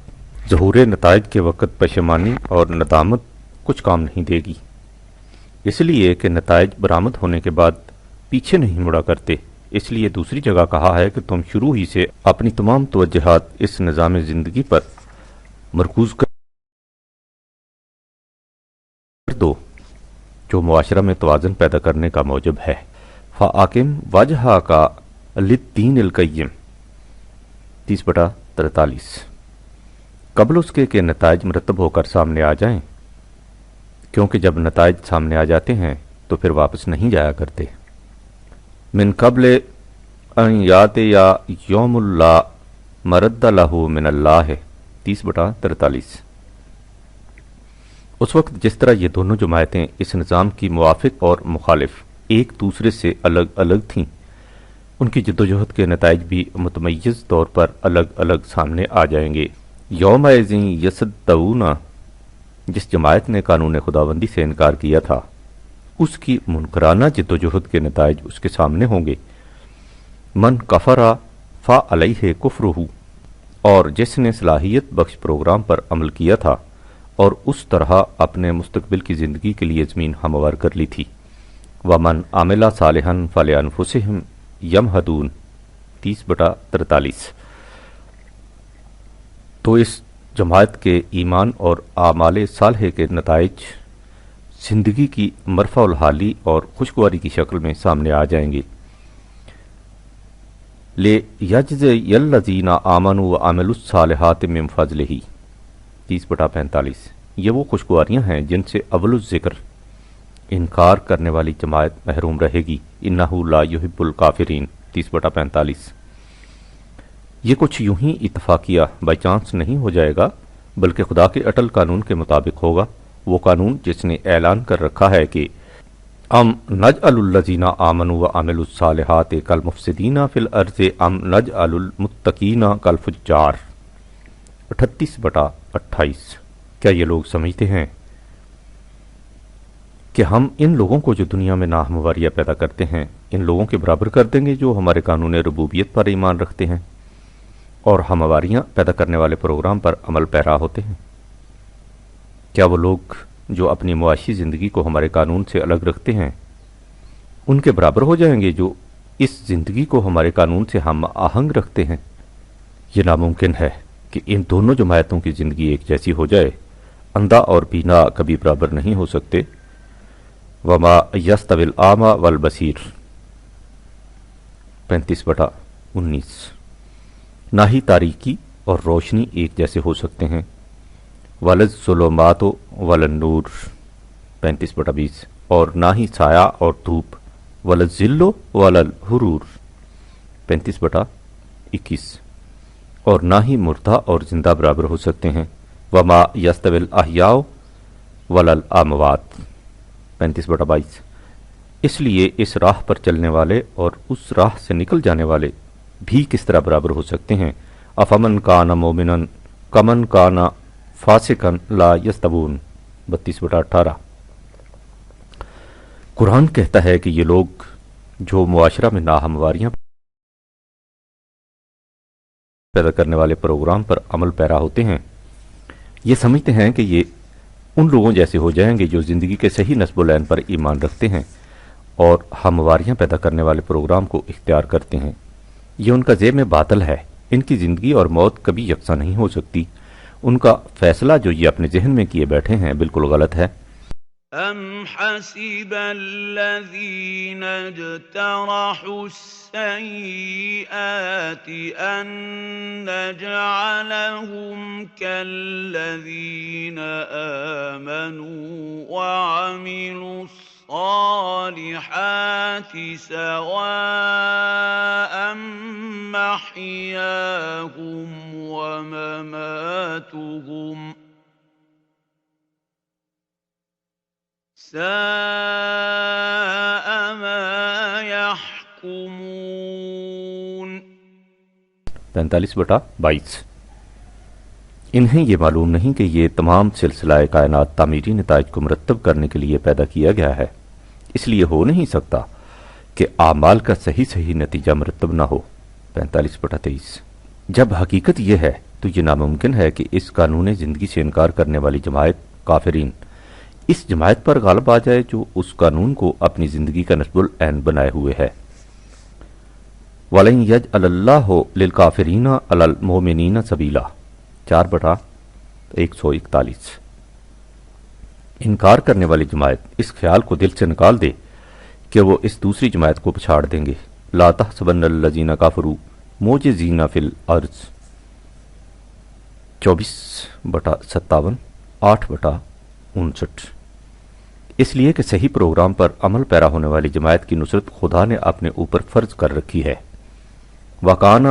ظہور نتائج کے وقت پشیمانی اور ندامت کچھ کام نہیں دے گی، اس لیے کہ نتائج برآمد ہونے کے بعد پیچھے نہیں مڑا کرتے۔ اس لیے دوسری جگہ کہا ہے کہ تم شروع ہی سے اپنی تمام توجہات اس نظام زندگی پر مرکوز کر دو جو معاشرہ میں توازن پیدا کرنے کا موجب ہے۔ فَأَقِمْ وَجْهَكَ لِلدِّينِ الْقَيِّمِ 30/43۔ قبل اس کے کہ نتائج مرتب ہو کر سامنے آ جائیں، کیونکہ جب نتائج سامنے آ جاتے ہیں تو پھر واپس نہیں جایا کرتے۔ من قبل ان یات یا یوم اللہ مرد لہ من اللہ 30/43۔ اس وقت جس طرح یہ دونوں جماعتیں اس نظام کی موافق اور مخالف ایک دوسرے سے الگ الگ تھیں، ان کی جدوجہد کے نتائج بھی متمیز طور پر الگ الگ سامنے آ جائیں گے۔ یوم یصدعون، جس جماعت نے قانون خداوندی سے انکار کیا تھا، اس کی منکرانہ جدوجہد کے نتائج اس کے سامنے ہوں گے۔ من کفر فعلیہ کفرہ، اور جس نے صلاحیت بخش پروگرام پر عمل کیا تھا اور اس طرح اپنے مستقبل کی زندگی کے لیے زمین ہموار کر لی تھی۔ ومن عمل صالحا فلانفسہم یمہدون 30/43۔ تو اس جماعت کے ایمان اور اعمال صالحہ کے نتائج زندگی کی مرفع الحالی اور خوشگواری کی شکل میں سامنے آ جائیں گے۔ لِیَجْزِیَ الَّذِینَ آمَنُوا وَعَمِلُوا الصَّالِحَاتِ مِن فَضْلِهِ 30/45۔ یہ وہ خوشگواریاں ہیں جن سے اول الذکر انکار کرنے والی جماعت محروم رہے گی۔ اِنَّهُ لَا يُحِبُّ الْکَافِرِینَ 30/45۔ یہ کچھ یوں ہی اتفاقیہ بائی چانس نہیں ہو جائے گا، بلکہ خدا کے اٹل قانون کے مطابق ہوگا، وہ قانون جس نے اعلان کر رکھا ہے کہ ام نجعل الذین آمنوا وعملوا الصالحات کالمفسدین فی الارض ام نجعل المتقین کالفجار 38/28۔ کیا یہ لوگ سمجھتے ہیں کہ ہم ان لوگوں کو جو دنیا میں ناہمواریاں پیدا کرتے ہیں ان لوگوں کے برابر کر دیں گے جو ہمارے قانون ربوبیت پر ایمان رکھتے ہیں اور ہمواریاں پیدا کرنے والے پروگرام پر عمل پیرا ہوتے ہیں؟ کیا وہ لوگ جو اپنی معاشی زندگی کو ہمارے قانون سے الگ رکھتے ہیں ان کے برابر ہو جائیں گے جو اس زندگی کو ہمارے قانون سے ہم آہنگ رکھتے ہیں؟ یہ ناممکن ہے کہ ان دونوں جماعتوں کی زندگی ایک جیسی ہو جائے۔ اندھا اور بینا کبھی برابر نہیں ہو سکتے۔ وما یستوی الاعمی والبصیر 35/19۔ نہ ہی تاریکی اور روشنی ایک جیسے ہو سکتے ہیں۔ وَلَلظُّلُمَاتُ وَلَلنُّورُ 35/20۔ اور نہ ہی سایہ اور دھوپ، وَلَلظِّلُّ وَلَلْحُرُورُ 35/21۔ اور نہ ہی مردہ اور زندہ برابر ہو سکتے ہیں۔ وَمَا يَسْتَوِي الْأَحْيَاءُ وَلَلْأَمْوَاتُ 35/22۔ اس لیے اس راہ پر چلنے والے اور اس راہ سے نکل جانے والے بھی کس طرح برابر ہو سکتے ہیں؟ افمن کان مومنا کمن کان فاسقا لا یستوون 32/18۔ قرآن کہتا ہے کہ یہ لوگ جو معاشرہ میں ناہمواریاں پیدا کرنے والے پروگرام پر عمل پیرا ہوتے ہیں یہ سمجھتے ہیں کہ یہ ان لوگوں جیسے ہو جائیں گے جو زندگی کے صحیح نصب العین پر ایمان رکھتے ہیں اور ہمواریاں پیدا کرنے والے پروگرام کو اختیار کرتے ہیں۔ یہ ان کا ذیل باطل ہے، ان کی زندگی اور موت کبھی یکساں نہیں ہو سکتی، ان کا فیصلہ جو یہ اپنے ذہن میں کیے بیٹھے ہیں بالکل غلط ہے۔ أَمْ حَسِبَ الَّذِينَ اجْتَرَحُوا السَّيِّئَاتِ أَن نَّجْعَلَهُمْ كَالَّذِينَ آمَنُوا وَعَمِلُوا الصَّالِحَاتِ سَوَاءً مَّحْيَاهُمْ وَمَمَاتُهُمْ سَاءَ مَا يَحْكُمُونَ۔ 45/22۔ انہیں یہ معلوم نہیں کہ یہ تمام سلسلہ کائنات تعمیری نتائج کو مرتب کرنے کے لیے پیدا کیا گیا ہے، اس لیے ہو نہیں سکتا کہ اعمال کا صحیح نتیجہ مرتب نہ ہو۔ 45/23۔ جب حقیقت یہ ہے تو یہ ناممکن ہے کہ اس قانون زندگی سے انکار کرنے والی جماعت کافرین اس جماعت پر غالب آ جائے جو اس قانون کو اپنی زندگی کا نصب العین بنائے ہوئے ہے۔ وَلَن يَجْعَلَ اللَّهُ لِلْكَافِرِينَ عَلَى الْمُؤْمِنِينَ سَبِيلًا 4/141۔ انکار کرنے والی جماعت اس خیال کو دل سے نکال دے کہ وہ اس دوسری جماعت کو پچھاڑ دیں گے۔ لا تحسبن الذین کافروا معجزین فی الارض 24/57 8/59۔ اس لیے کہ صحیح پروگرام پر عمل پیرا ہونے والی جماعت کی نصرت خدا نے اپنے اوپر فرض کر رکھی ہے۔ وَقَانَ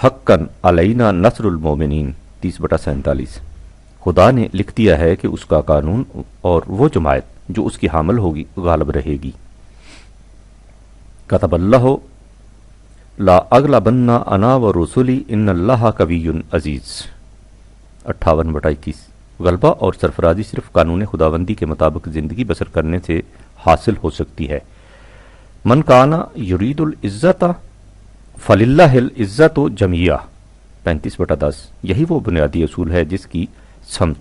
حَقًّا عَلَيْنَا نَصْرُ الْمُؤْمِنِينَ 30/47۔ خدا نے لکھ دیا ہے کہ اس کا قانون اور وہ جماعت جو اس کی حامل ہوگی غالب رہے گی۔ کتب اللہ لا اغلبن انا ورسلی ان اللہ قوی عزیز 58/21۔ غلبہ اور سرفرازی صرف قانون خداوندی کے مطابق زندگی بسر کرنے سے حاصل ہو سکتی ہے۔ من کان یرید العزت فللہ العزت جمیعا 35/10۔ یہی وہ بنیادی اصول ہے جس کی سمت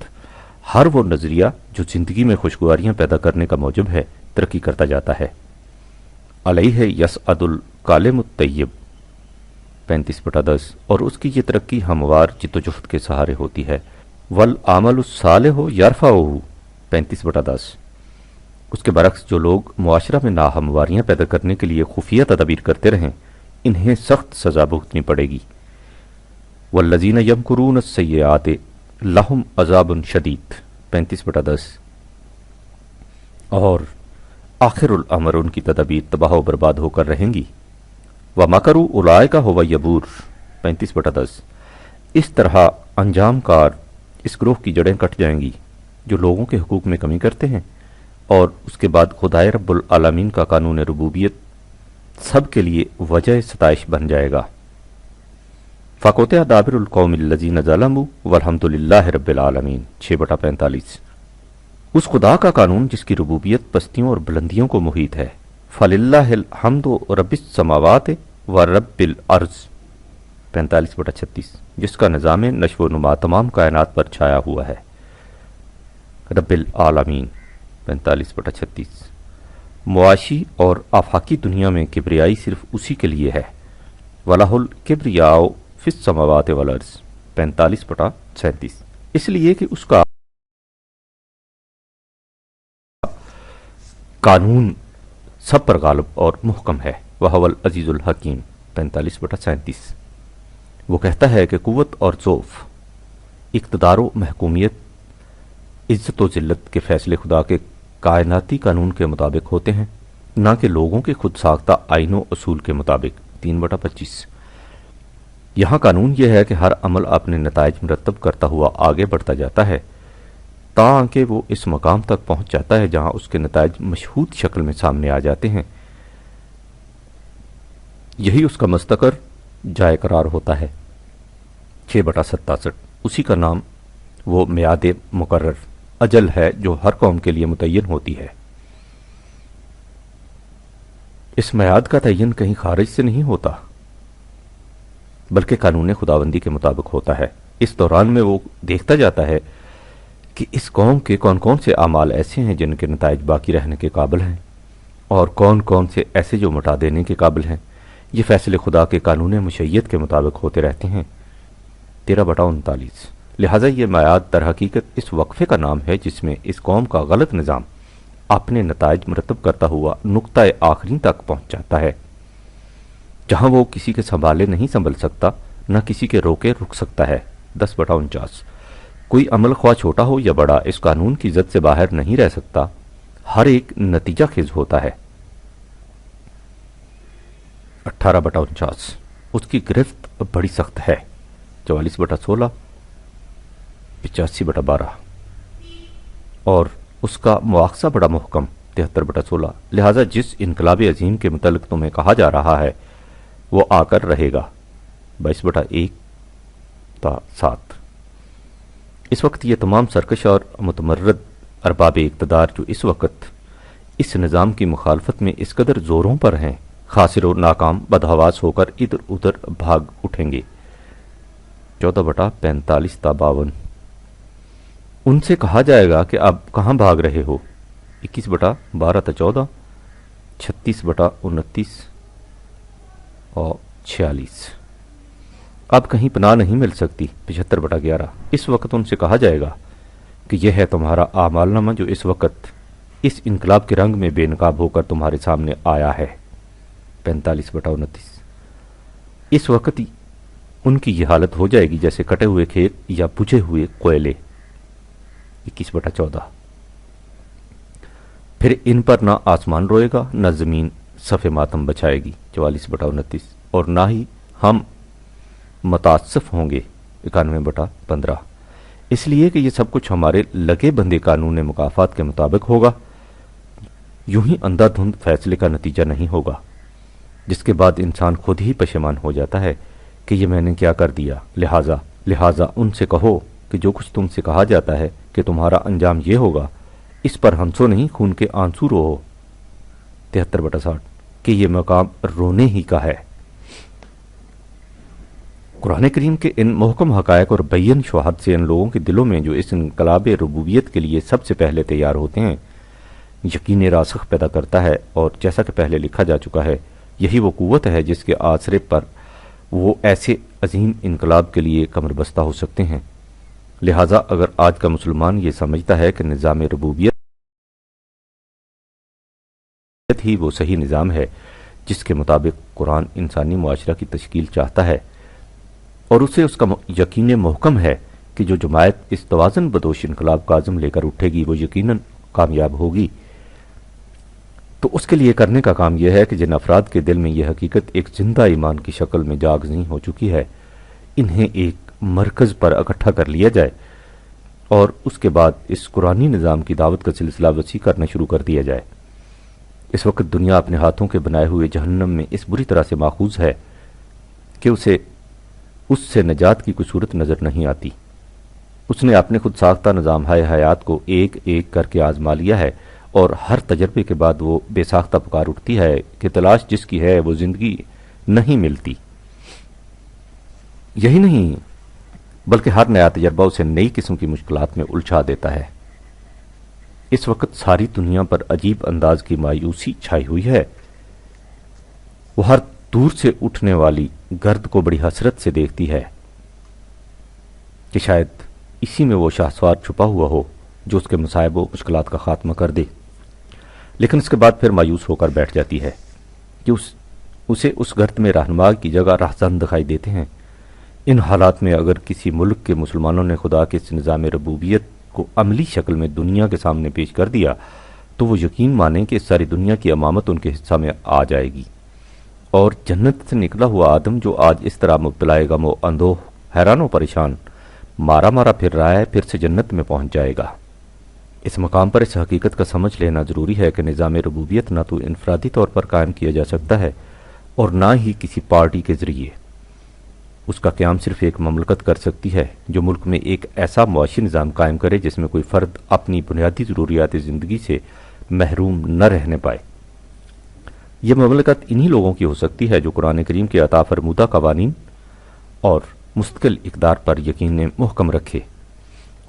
ہر وہ نظریہ جو زندگی میں خوشگواریاں پیدا کرنے کا موجب ہے ترقی کرتا جاتا ہے۔ علیہ یسعد الکالم الطیب 35/10۔ اور اس کی یہ ترقی ہموار جد و جہد کے سہارے ہوتی ہے۔ والعمل الصالح یرفعہ 35/10۔ اس کے برعکس جو لوگ معاشرہ میں ناہمواریاں پیدا کرنے کے لیے خفیہ تدابیر کرتے رہیں انہیں سخت سزا بھگتنی پڑے گی۔ والذین یمکرون السیئات لہم عذاب شدید 35/10۔ اور آخر الامر ان کی تدابیر تباہ و برباد ہو کر رہیں گی۔ وَمَكَرُوا أُولَٰئِكَ هُوَ الْيَبُورُ 35/10۔ اس طرح انجام کار اس گروہ کی جڑیں کٹ جائیں گی جو لوگوں کے حقوق میں کمی کرتے ہیں، اور اس کے بعد خدائے رب العالمین کا قانون ربوبیت سب کے لیے وجہ ستائش بن جائے گا۔ فَقُطِعَ دَابِرُ الْقَوْمِ الَّذِينَ ظَلَمُوا وَالْحَمْدُ لِلَّهِ رَبِّ الْعَالَمِينَ 6/45۔ اس خدا کا قانون جس کی ربوبیت پستیوں اور بلندیوں کو محیط ہے۔ فَلِلَّهِ الْحَمْدُ رَبِّ السَّمَاوَاتِ وَرَبِّ الْأَرْضِ 45/36۔ جس کا نظام نشو و نما تمام کائنات پر چھایا ہوا ہے۔ رب العالمین 45/36۔ معاشی اور آفاقی دنیا میں کبریائی صرف اسی کے لیے ہے۔ وَلَهُ الْكِبْرِيَاءُ فِي السَّمَاوَاتِ وَالْأَرْضِ 45/37۔ اس لیے کہ اس کا قانون سب پر غالب اور محکم ہے۔ وَهُوَ الْعَزِيزُ الْحَكِيمُ 45/37۔ وہ کہتا ہے کہ قوت اور ضعف، اقتدار و محکومیت، عزت و ذلت کے فیصلے خدا کے کائناتی قانون کے مطابق ہوتے ہیں، نہ کہ لوگوں کے خود ساختہ آئین و اصول کے مطابق۔ 3/25۔ یہاں قانون یہ ہے کہ ہر عمل اپنے نتائج مرتب کرتا ہوا آگے بڑھتا جاتا ہے تاکہ وہ اس مقام تک پہنچ جاتا ہے جہاں اس کے نتائج مشہود شکل میں سامنے آ جاتے ہیں۔ یہی اس کا مستقر جائے قرار ہوتا ہے۔ 6/67۔ اسی کا نام وہ میعاد مقرر اجل ہے جو ہر قوم کے لیے متعین ہوتی ہے۔ اس میعاد کا تعین کہیں خارج سے نہیں ہوتا بلکہ قانون خداوندی کے مطابق ہوتا ہے۔ اس دوران میں وہ دیکھتا جاتا ہے کہ اس قوم کے کون کون سے اعمال ایسے ہیں جن کے نتائج باقی رہنے کے قابل ہیں اور کون کون سے ایسے جو مٹا دینے کے قابل ہیں یہ فیصلے خدا کے قانون مشیت کے مطابق ہوتے رہتے ہیں۔ 13/39 لہٰذا یہ میعاد در حقیقت اس وقفے کا نام ہے جس میں اس قوم کا غلط نظام اپنے نتائج مرتب کرتا ہوا نقطہ آخرین تک پہنچ جاتا ہے، جہاں وہ کسی کے سنبھالے نہیں سنبھل سکتا، نہ کسی کے روکے رک سکتا ہے۔ 10/49 کوئی عمل خواہ چھوٹا ہو یا بڑا اس قانون کی زد سے باہر نہیں رہ سکتا، ہر ایک نتیجہ خیز ہوتا ہے۔ 18/49 اس کی گرفت بڑی سخت ہے۔ 44/16 85/12 اور اس کا مواخذہ بڑا محکم۔ 73/16 لہذا جس انقلاب عظیم کے متعلق تمہیں کہا جا رہا ہے وہ آ کر رہے گا۔ 22/1 تا 7 اس وقت یہ تمام سرکش اور متمرد ارباب اقتدار جو اس وقت اس نظام کی مخالفت میں اس قدر زوروں پر ہیں، خاسر و ناکام بدحواس ہو کر ادھر ادھر بھاگ اٹھیں گے۔ 14/45 تا 52 ان سے کہا جائے گا کہ اب کہاں بھاگ رہے ہو۔ 21/12 تا 14 36/29 اور 46 اب کہیں پناہ نہیں مل سکتی۔ 75/11 اس وقت ان سے کہا جائے گا کہ یہ ہے تمہارا اعمال نامہ جو اس وقت اس انقلاب کے رنگ میں بے نقاب ہو کر تمہارے سامنے آیا ہے۔ 45/29 اس وقت ان کی یہ حالت ہو جائے گی جیسے کٹے ہوئے کھیت یا بجھے ہوئے کوئلے۔ 21/14 پھر ان پر نہ آسمان روئے گا نہ زمین صف ماتم بچھائے گی۔ 44/29 اور نہ ہی ہم متاسف ہوں گے۔ 91/15 اس لیے کہ یہ سب کچھ ہمارے لگے بندے قانون مکافات کے مطابق ہوگا، یوں ہی اندھا دھند فیصلے کا نتیجہ نہیں ہوگا جس کے بعد انسان خود ہی پشیمان ہو جاتا ہے کہ یہ میں نے کیا کر دیا۔ لہٰذا ان سے کہو کہ جو کچھ تم سے کہا جاتا ہے کہ تمہارا انجام یہ ہوگا، اس پر ہنسو نہیں خون کے آنسو رو ہو۔ 73/60 کہ یہ مقام رونے ہی کا ہے۔ قرآن کریم کے ان محکم حقائق اور بین شواہد سے ان لوگوں کے دلوں میں جو اس انقلاب ربوبیت کے لیے سب سے پہلے تیار ہوتے ہیں یقین راسخ پیدا کرتا ہے، اور جیسا کہ پہلے لکھا جا چکا ہے یہی وہ قوت ہے جس کے آسرے پر وہ ایسے عظیم انقلاب کے لیے کمر بستہ ہو سکتے ہیں۔ لہٰذا اگر آج کا مسلمان یہ سمجھتا ہے کہ نظام ربوبیت ہی وہ صحیح نظام ہے جس کے مطابق قرآن انسانی معاشرہ کی تشکیل چاہتا ہے، اور اسے اس کا یقین محکم ہے کہ جو جماعت اس توازن بدوش انقلاب کا عزم لے کر اٹھے گی وہ یقیناً کامیاب ہوگی، تو اس کے لیے کرنے کا کام یہ ہے کہ جن افراد کے دل میں یہ حقیقت ایک زندہ ایمان کی شکل میں جاگزیں ہو چکی ہے، انہیں ایک مرکز پر اکٹھا کر لیا جائے اور اس کے بعد اس قرآنی نظام کی دعوت کا سلسلہ وسیع کرنا شروع کر دیا جائے۔ اس وقت دنیا اپنے ہاتھوں کے بنائے ہوئے جہنم میں اس بری طرح سے ماخوذ ہے کہ اسے اس سے نجات کی کوئی صورت نظر نہیں آتی۔ اس نے اپنے خود ساختہ نظام حیات کو ایک ایک کر کے آزما لیا ہے، اور ہر تجربے کے بعد وہ بے ساختہ پکار اٹھتی ہے کہ تلاش جس کی ہے وہ زندگی نہیں ملتی۔ یہی نہیں بلکہ ہر نیا تجربہ اسے نئی قسم کی مشکلات میں الجھا دیتا ہے۔ اس وقت ساری دنیا پر عجیب انداز کی مایوسی چھائی ہوئی ہے۔ وہ ہر دور سے اٹھنے والی گرد کو بڑی حسرت سے دیکھتی ہے کہ شاید اسی میں وہ شاہسوار چھپا ہوا ہو جو اس کے مصائب و مشکلات کا خاتمہ کر دے، لیکن اس کے بعد پھر مایوس ہو کر بیٹھ جاتی ہے کہ اسے اس گرد میں رہنما کی جگہ راہزن دکھائی دیتے ہیں۔ ان حالات میں اگر کسی ملک کے مسلمانوں نے خدا کے اس نظام ربوبیت کو عملی شکل میں دنیا کے سامنے پیش کر دیا تو وہ یقین مانیں کہ ساری دنیا کی امامت ان کے حصہ میں آ جائے گی، اور جنت سے نکلا ہوا آدم جو آج اس طرح مبتلا غم و اندوہ حیران و پریشان مارا پھر رہا ہے، پھر سے جنت میں پہنچ جائے گا۔ اس مقام پر اس حقیقت کا سمجھ لینا ضروری ہے کہ نظام ربوبیت نہ تو انفرادی طور پر قائم کیا جا سکتا ہے اور نہ ہی کسی پارٹی کے ذریعے۔ اس کا قیام صرف ایک مملکت کر سکتی ہے جو ملک میں ایک ایسا معاشی نظام قائم کرے جس میں کوئی فرد اپنی بنیادی ضروریات زندگی سے محروم نہ رہنے پائے۔ یہ مملکت انہی لوگوں کی ہو سکتی ہے جو قرآن کریم کے عطا فرمودہ قوانین اور مستقل اقدار پر یقین محکم رکھے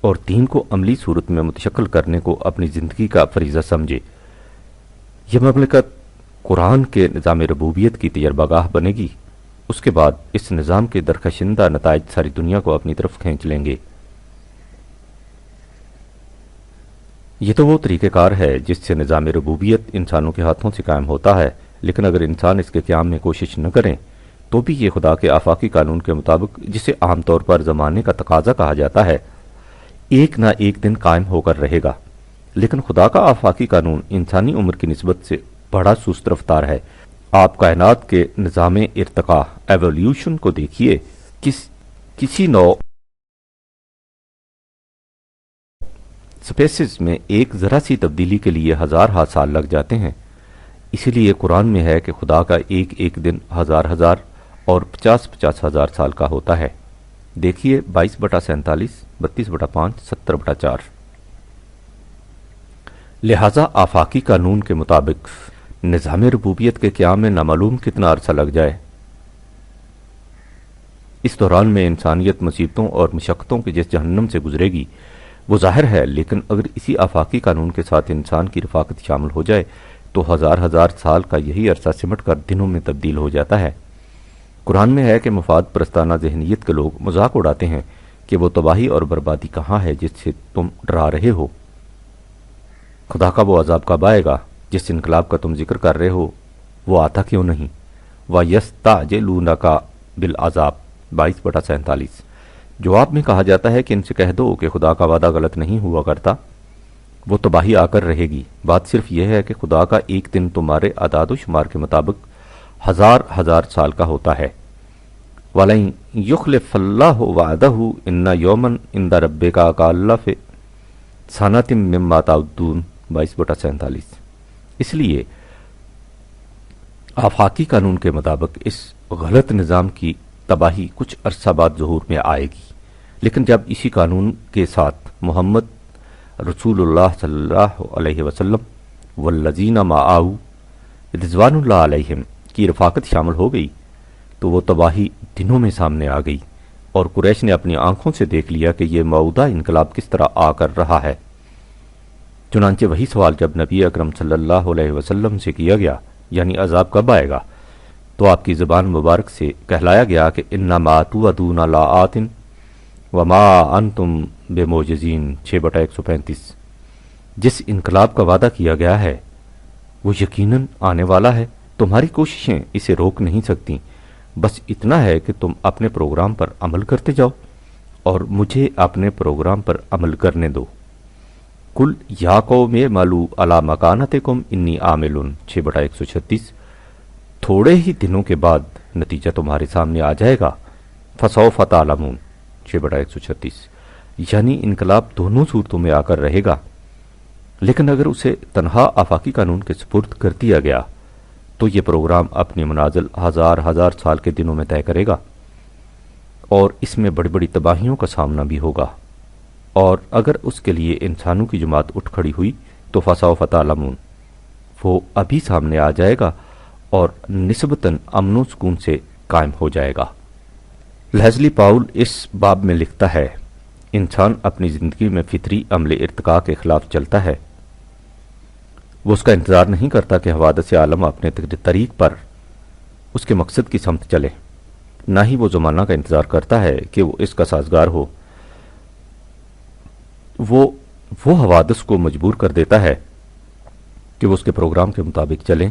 اور دین کو عملی صورت میں متشکل کرنے کو اپنی زندگی کا فریضہ سمجھے۔ یہ مملکت قرآن کے نظام ربوبیت کی تجربہ گاہ بنے گی، اس کے بعد اس نظام کے درخشندہ نتائج ساری دنیا کو اپنی طرف کھینچ لیں گے۔ یہ تو وہ طریقہ کار ہے جس سے نظام ربوبیت انسانوں کے ہاتھوں سے قائم ہوتا ہے، لیکن اگر انسان اس کے قیام میں کوشش نہ کریں تو بھی یہ خدا کے آفاقی قانون کے مطابق، جسے عام طور پر زمانے کا تقاضا کہا جاتا ہے، ایک نہ ایک دن قائم ہو کر رہے گا۔ لیکن خدا کا آفاقی قانون انسانی عمر کی نسبت سے بڑا سست رفتار ہے۔ آپ کائنات کے نظام ارتقاء ایولیوشن کو دیکھیے، کسی نوع سپیسز میں ایک ذرا سی تبدیلی کے لیے ہزار سال لگ جاتے ہیں۔ اسی لیے قرآن میں ہے کہ خدا کا ایک ایک دن ہزار اور 50,000 سال کا ہوتا ہے۔ دیکھیے 22/47، 32/5، 70/4۔ لہذا آفاقی قانون کے مطابق نظام ربوبیت کے قیام میں نامعلوم کتنا عرصہ لگ جائے۔ اس دوران میں انسانیت مصیبتوں اور مشقتوں کے جس جہنم سے گزرے گی وہ ظاہر ہے، لیکن اگر اسی آفاقی قانون کے ساتھ انسان کی رفاقت شامل ہو جائے تو ہزار سال کا یہی عرصہ سمٹ کر دنوں میں تبدیل ہو جاتا ہے۔ قرآن میں ہے کہ مفاد پرستانہ ذہنیت کے لوگ مذاق اڑاتے ہیں کہ وہ تباہی اور بربادی کہاں ہے جس سے تم ڈرا رہے ہو۔ خدا کا وہ عذاب کب آئے گا جس انقلاب کا تم ذکر کر رہے ہو، وہ آتا کیوں نہیں؟ وَيَسْتَعْجِلُونَكَ بِالْعَذَابِ 22/47۔ جواب میں کہا جاتا ہے کہ ان سے کہہ دو کہ خدا کا وعدہ غلط نہیں ہوا کرتا، وہ تباہی آ کر رہے گی۔ بات صرف یہ ہے کہ خدا کا ایک دن تمہارے اعداد و شمار کے مطابق ہزار سال کا ہوتا ہے۔ وَلَن يُخْلِفَ اللَّهُ وَعْدَهُ إِنَّ يَوْمًا عِندَ رَبِّكَ كَأَلْفِ سَنَةٍ مِّمَّا تَعُدُّونَ 22/47۔ اس لیے آفاقی قانون کے مطابق اس غلط نظام کی تباہی کچھ عرصہ بعد ظہور میں آئے گی، لیکن جب اسی قانون کے ساتھ محمد رسول اللہ صلی اللہ علیہ وسلم والذین معہ رضوان اللہ علیہم کی رفاقت شامل ہو گئی تو وہ تباہی دنوں میں سامنے آ گئی، اور قریش نے اپنی آنکھوں سے دیکھ لیا کہ یہ موعودہ انقلاب کس طرح آ کر رہا ہے۔ چنانچہ وہی سوال جب نبی اکرم صلی اللہ علیہ وسلم سے کیا گیا، یعنی عذاب کب آئے گا، تو آپ کی زبان مبارک سے کہلایا گیا کہ انما توعدون لآت وما انتم بمعجزین 6/135۔ جس انقلاب کا وعدہ کیا گیا ہے وہ یقیناً آنے والا ہے، تمہاری کوششیں اسے روک نہیں سکتی، بس اتنا ہے کہ تم اپنے پروگرام پر عمل کرتے جاؤ اور مجھے اپنے پروگرام پر عمل کرنے دو۔ کل یا قوم اعملوا علی مکانتکم انی عامل 6/136۔ تھوڑے ہی دنوں کے بعد نتیجہ تمہارے سامنے آ جائے گا، فسوف تعلمون 6/136۔ یعنی انقلاب دونوں صورتوں میں آ کر رہے گا، لیکن اگر اسے تنہا آفاقی قانون کے سپرد کر دیا گیا تو یہ پروگرام اپنی منازل ہزار سال کے دنوں میں طے کرے گا، اور اس میں بڑی بڑی تباہیوں کا سامنا بھی ہوگا، اور اگر اس کے لیے انسانوں کی جماعت اٹھ کھڑی ہوئی تو فسوف تعلمون، وہ ابھی سامنے آ جائے گا اور نسبتاً امن و سکون سے قائم ہو جائے گا۔ لیزلی پاؤل اس باب میں لکھتا ہے، انسان اپنی زندگی میں فطری عمل ارتقاء کے خلاف چلتا ہے، وہ اس کا انتظار نہیں کرتا کہ حوادث عالم اپنے طریق پر اس کے مقصد کی سمت چلے، نہ ہی وہ زمانہ کا انتظار کرتا ہے کہ وہ اس کا سازگار ہو۔ وہ حوادث کو مجبور کر دیتا ہے کہ وہ اس کے پروگرام کے مطابق چلیں،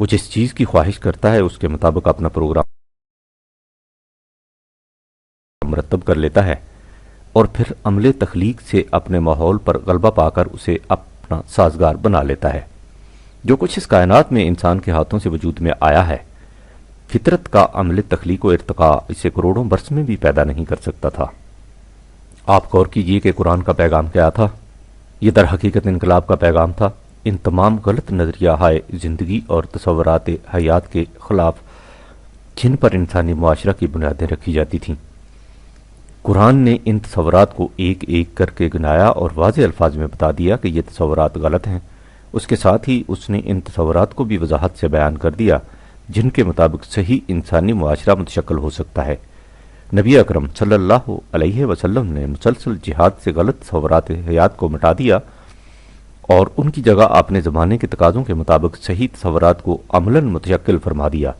وہ جس چیز کی خواہش کرتا ہے اس کے مطابق اپنا پروگرام مرتب کر لیتا ہے، اور پھر عمل تخلیق سے اپنے ماحول پر غلبہ پا کر اسے اپنا سازگار بنا لیتا ہے۔ جو کچھ اس کائنات میں انسان کے ہاتھوں سے وجود میں آیا ہے، فطرت کا عمل تخلیق و ارتقاء اسے کروڑوں برس میں بھی پیدا نہیں کر سکتا تھا۔ آپ غور کیجئے کہ قرآن کا پیغام کیا تھا؟ یہ در حقیقت انقلاب کا پیغام تھا۔ ان تمام غلط نظریہ ہائے زندگی اور تصورات حیات کے خلاف جن پر انسانی معاشرہ کی بنیادیں رکھی جاتی تھیں، قرآن نے ان تصورات کو ایک ایک کر کے گنایا اور واضح الفاظ میں بتا دیا کہ یہ تصورات غلط ہیں۔ اس کے ساتھ ہی اس نے ان تصورات کو بھی وضاحت سے بیان کر دیا جن کے مطابق صحیح انسانی معاشرہ متشکل ہو سکتا ہے۔ نبی اکرم صلی اللہ علیہ وسلم نے مسلسل جہاد سے غلط تصورات حیات کو مٹا دیا اور ان کی جگہ آپ نے زمانے کے تقاضوں کے مطابق صحیح تصورات کو عملاً متشکل فرما دیا،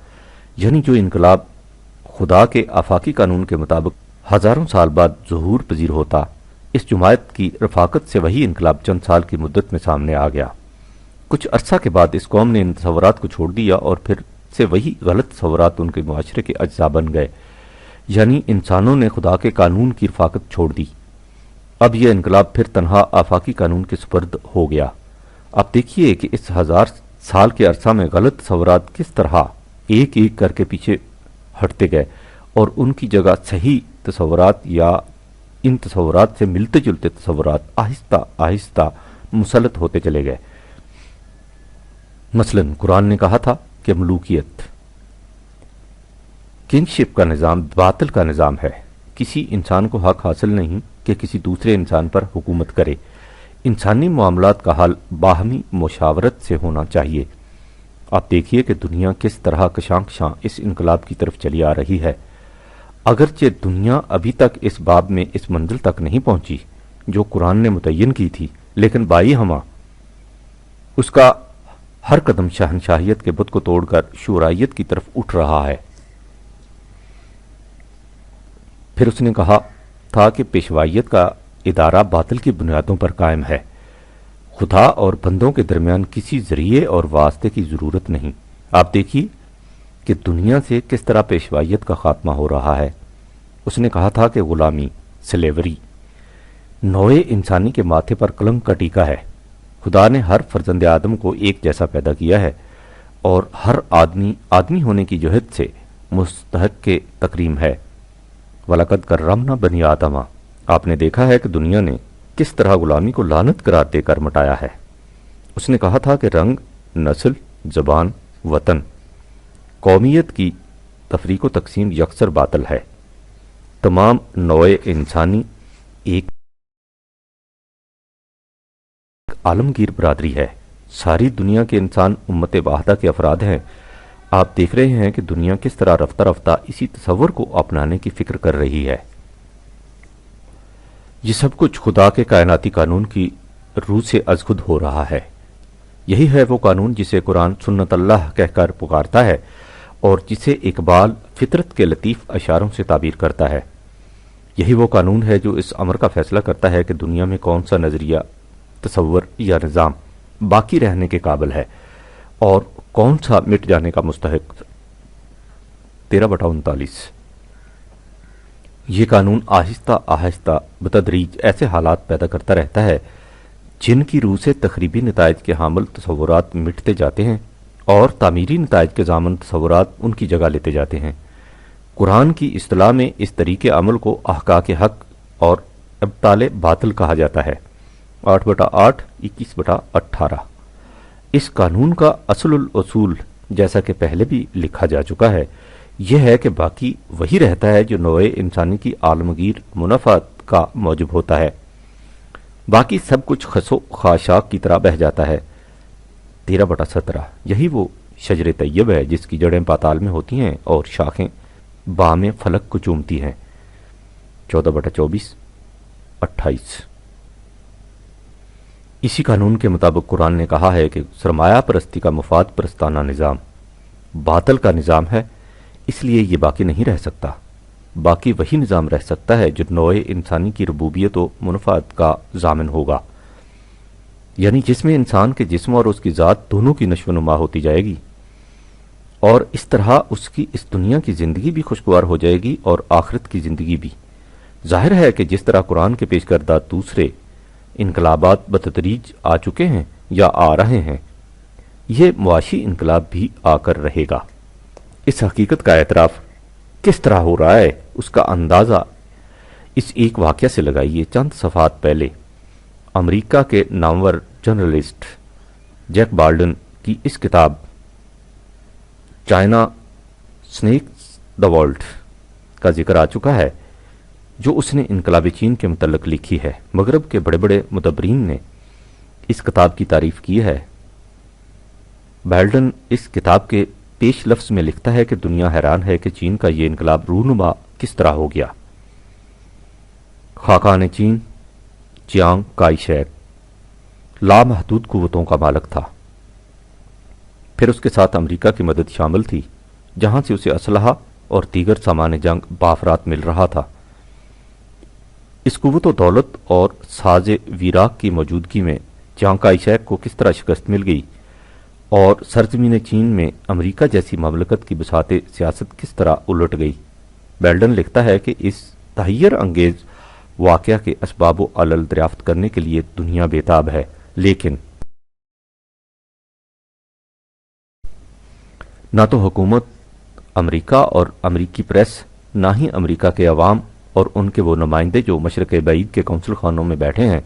یعنی جو انقلاب خدا کے آفاقی قانون کے مطابق ہزاروں سال بعد ظہور پذیر ہوتا، اس جماعت کی رفاقت سے وہی انقلاب چند سال کی مدت میں سامنے آ گیا۔ کچھ عرصہ کے بعد اس قوم نے ان تصورات کو چھوڑ دیا اور پھر سے وہی غلط تصورات ان کے معاشرے کے اجزاء بن گئے، یعنی انسانوں نے خدا کے قانون کی رفاقت چھوڑ دی۔ اب یہ انقلاب پھر تنہا آفاقی قانون کے سپرد ہو گیا۔ اب دیکھیے کہ اس 1000 سال کے عرصہ میں غلط تصورات کس طرح ایک ایک کر کے پیچھے ہٹتے گئے اور ان کی جگہ صحیح تصورات یا ان تصورات سے ملتے جلتے تصورات آہستہ آہستہ مسلط ہوتے چلے گئے۔ مثلا قرآن نے کہا تھا کہ ملوکیت، کنگشپ کا نظام باطل کا نظام ہے۔ کسی انسان کو حق حاصل نہیں کہ کسی دوسرے انسان پر حکومت کرے۔ انسانی معاملات کا حل باہمی مشاورت سے ہونا چاہیے۔ آپ دیکھیے کہ دنیا کس طرح کشاں کشاں اس انقلاب کی طرف چلی آ رہی ہے۔ اگرچہ دنیا ابھی تک اس باب میں اس منزل تک نہیں پہنچی جو قرآن نے متعین کی تھی، لیکن بائی ہمہ اس کا ہر قدم شہنشاہیت کے بت کو توڑ کر شورائیت کی طرف اٹھ رہا ہے۔ پھر اس نے کہا تھا کہ پیشوائیت کا ادارہ باطل کی بنیادوں پر قائم ہے۔ خدا اور بندوں کے درمیان کسی ذریعے اور واسطے کی ضرورت نہیں۔ آپ دیکھیے کہ دنیا سے کس طرح پیشوائیت کا خاتمہ ہو رہا ہے۔ اس نے کہا تھا کہ غلامی، سلیوری، نوع انسانی کے ماتھے پر کلنک کا ٹیکا ہے۔ خدا نے ہر فرزند آدم کو ایک جیسا پیدا کیا ہے اور ہر آدمی آدمی ہونے کی جہت سے مستحق کے تکریم ہے۔ وَلَقَدْ كَرَّمْنَا بَنِي آدَمَ۔ آپ نے دیکھا ہے کہ دنیا نے کس طرح غلامی کو لعنت قرار دے کر مٹایا ہے۔ اس نے کہا تھا کہ رنگ، نسل، زبان، وطن، قومیت کی تفریق و تقسیم یکسر باطل ہے۔ تمام نوع انسانی ایک عالمگیر برادری ہے۔ ساری دنیا کے انسان امت واحدہ کے افراد ہیں۔ آپ دیکھ رہے ہیں کہ دنیا کس طرح رفتہ رفتہ اسی تصور کو اپنانے کی فکر کر رہی ہے۔ یہ سب کچھ خدا کے کائناتی قانون کی روح سے از خود ہو رہا ہے۔ یہی ہے وہ قانون جسے قرآن سنت اللہ کہہ کر پکارتا ہے اور جسے اقبال فطرت کے لطیف اشاروں سے تعبیر کرتا ہے۔ یہی وہ قانون ہے جو اس امر کا فیصلہ کرتا ہے کہ دنیا میں کون سا نظریہ، تصور یا نظام باقی رہنے کے قابل ہے اور کون سا مٹ جانے کا مستحق۔ 13/39۔ یہ قانون آہستہ آہستہ بتدریج ایسے حالات پیدا کرتا رہتا ہے جن کی روح سے تخریبی نتائج کے حامل تصورات مٹتے جاتے ہیں اور تعمیری نتائج کے ضامن تصورات ان کی جگہ لیتے جاتے ہیں۔ قرآن کی اصطلاح میں اس طریقے عمل کو احقاق حق اور ابطال باطل کہا جاتا ہے۔ 8/8، 21/18۔ اس قانون کا اصل الاصول، جیسا کہ پہلے بھی لکھا جا چکا ہے، یہ ہے کہ باقی وہی رہتا ہے جو نوع انسانی کی عالمگیر منافعت کا موجب ہوتا ہے۔ باقی سب کچھ خس و خاشاک کی طرح بہہ جاتا ہے۔ 13/17۔ یہی وہ شجر طیب ہے جس کی جڑیں پاتال میں ہوتی ہیں اور شاخیں بام فلک کو چومتی ہیں۔ 14/24، 28۔ اسی قانون کے مطابق قرآن نے کہا ہے کہ سرمایہ پرستی کا مفاد پرستانہ نظام باطل کا نظام ہے، اس لیے یہ باقی نہیں رہ سکتا۔ باقی وہی نظام رہ سکتا ہے جو نوع انسانی کی ربوبیت و منفعت کا ضامن ہوگا، یعنی جس میں انسان کے جسم اور اس کی ذات دونوں کی نشو و نما ہوتی جائے گی، اور اس طرح اس کی اس دنیا کی زندگی بھی خوشگوار ہو جائے گی اور آخرت کی زندگی بھی۔ ظاہر ہے کہ جس طرح قرآن کے پیش کردہ دوسرے انقلابات بتدریج آ چکے ہیں یا آ رہے ہیں، یہ معاشی انقلاب بھی آ کر رہے گا۔ اس حقیقت کا اعتراف کس طرح ہو رہا ہے اس کا اندازہ اس ایک واقعہ سے لگائیے۔ چند صفحات پہلے امریکہ کے نامور جرنلسٹ جیک بالڈن کی اس کتاب چائنا سنیکس دا ورلڈ کا ذکر آ چکا ہے جو اس نے انقلاب چین کے متعلق لکھی ہے۔ مغرب کے بڑے بڑے مدبرین نے اس کتاب کی تعریف کی ہے۔ بالڈن اس کتاب کے پیش لفظ میں لکھتا ہے کہ دنیا حیران ہے کہ چین کا یہ انقلاب رونما کس طرح ہو گیا۔ خاقان چین چیانگ کائی شیک لامحدود قوتوں کا مالک تھا۔ پھر اس کے ساتھ امریکہ کی مدد شامل تھی، جہاں سے اسے اسلحہ اور دیگر سامان جنگ بافرات مل رہا تھا۔ اس قوت و دولت اور ساز ویراک کی موجودگی میں چیانگ کائی شیک کو کس طرح شکست مل گئی اور سرزمین چین میں امریکہ جیسی مملکت کی بساط سیاست کس طرح الٹ گئی، بیلڈن لکھتا ہے کہ اس تحیر انگیز واقعہ کے اسباب و علل دریافت کرنے کے لیے دنیا بےتاب ہے، لیکن نہ تو حکومت امریکہ اور امریکی پریس، نہ ہی امریکہ کے عوام اور ان کے وہ نمائندے جو مشرق بعید کے کونسل خانوں میں بیٹھے ہیں،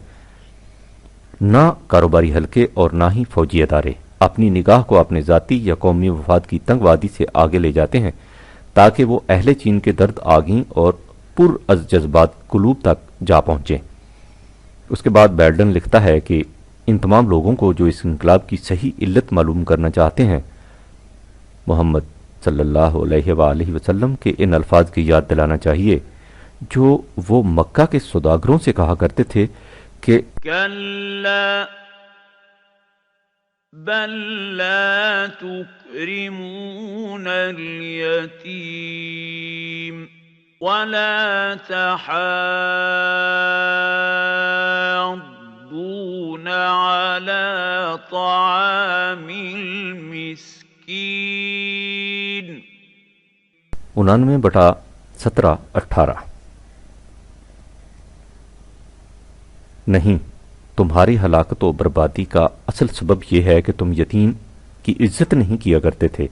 نہ کاروباری حلقے اور نہ ہی فوجی ادارے اپنی نگاہ کو اپنے ذاتی یا قومی مفاد کی تنگ وادی سے آگے لے جاتے ہیں تاکہ وہ اہل چین کے درد آگیں اور پر از جذبات قلوب تک جا پہنچیں۔ اس کے بعد بیلڈن لکھتا ہے کہ ان تمام لوگوں کو جو اس انقلاب کی صحیح علت معلوم کرنا چاہتے ہیں، محمد صلی اللہ علیہ وآلہ وسلم کے ان الفاظ کی یاد دلانا چاہیے جو وہ مکہ کے سوداگروں سے کہا کرتے تھے کہ كلا بل لا تكرمون اليتيم ولا تحاضون على طعام المسكين 99/17-18 نہیں، تمہاری ہلاکت و بربادی کا اصل سبب یہ ہے کہ تم یتیم کی عزت نہیں کیا کرتے تھے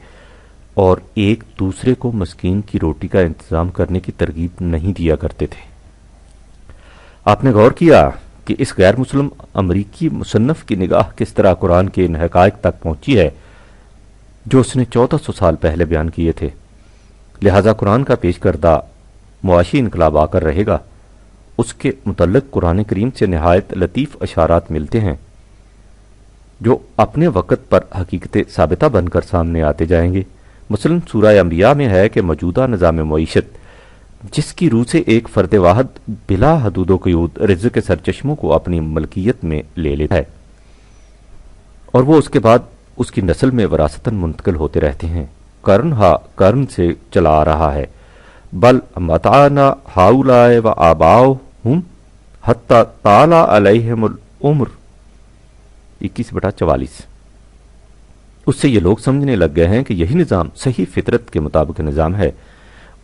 اور ایک دوسرے کو مسکین کی روٹی کا انتظام کرنے کی ترغیب نہیں دیا کرتے تھے۔ آپ نے غور کیا کہ اس غیر مسلم امریکی مصنف کی نگاہ کس طرح قرآن کے ان حقائق تک پہنچی ہے جو اس نے 1400 سال پہلے بیان کیے تھے۔ لہذا قرآن کا پیش کردہ معاشی انقلاب آ کر رہے گا، اس کے متعلق قرآن کریم سے نہایت لطیف اشارات ملتے ہیں جو اپنے وقت پر حقیقت ثابتہ بن کر سامنے آتے جائیں گے۔ مثلا سورہ انبیاء میں ہے کہ موجودہ نظام معیشت جس کی روح سے ایک فرد واحد بلا حدود و قیود رزق کے سرچشموں کو اپنی ملکیت میں لے لیتا ہے اور وہ اس کے بعد اس کی نسل میں وراثتاً منتقل ہوتے رہتے ہیں، قرن ہا قرن سے چلا آ رہا ہے۔ بل متعنا ہؤلاء و آباؤہم حتی طال علیہم العمر 21/44۔ اس سے یہ لوگ سمجھنے لگ گئے ہیں کہ یہی نظام صحیح فطرت کے مطابق نظام ہے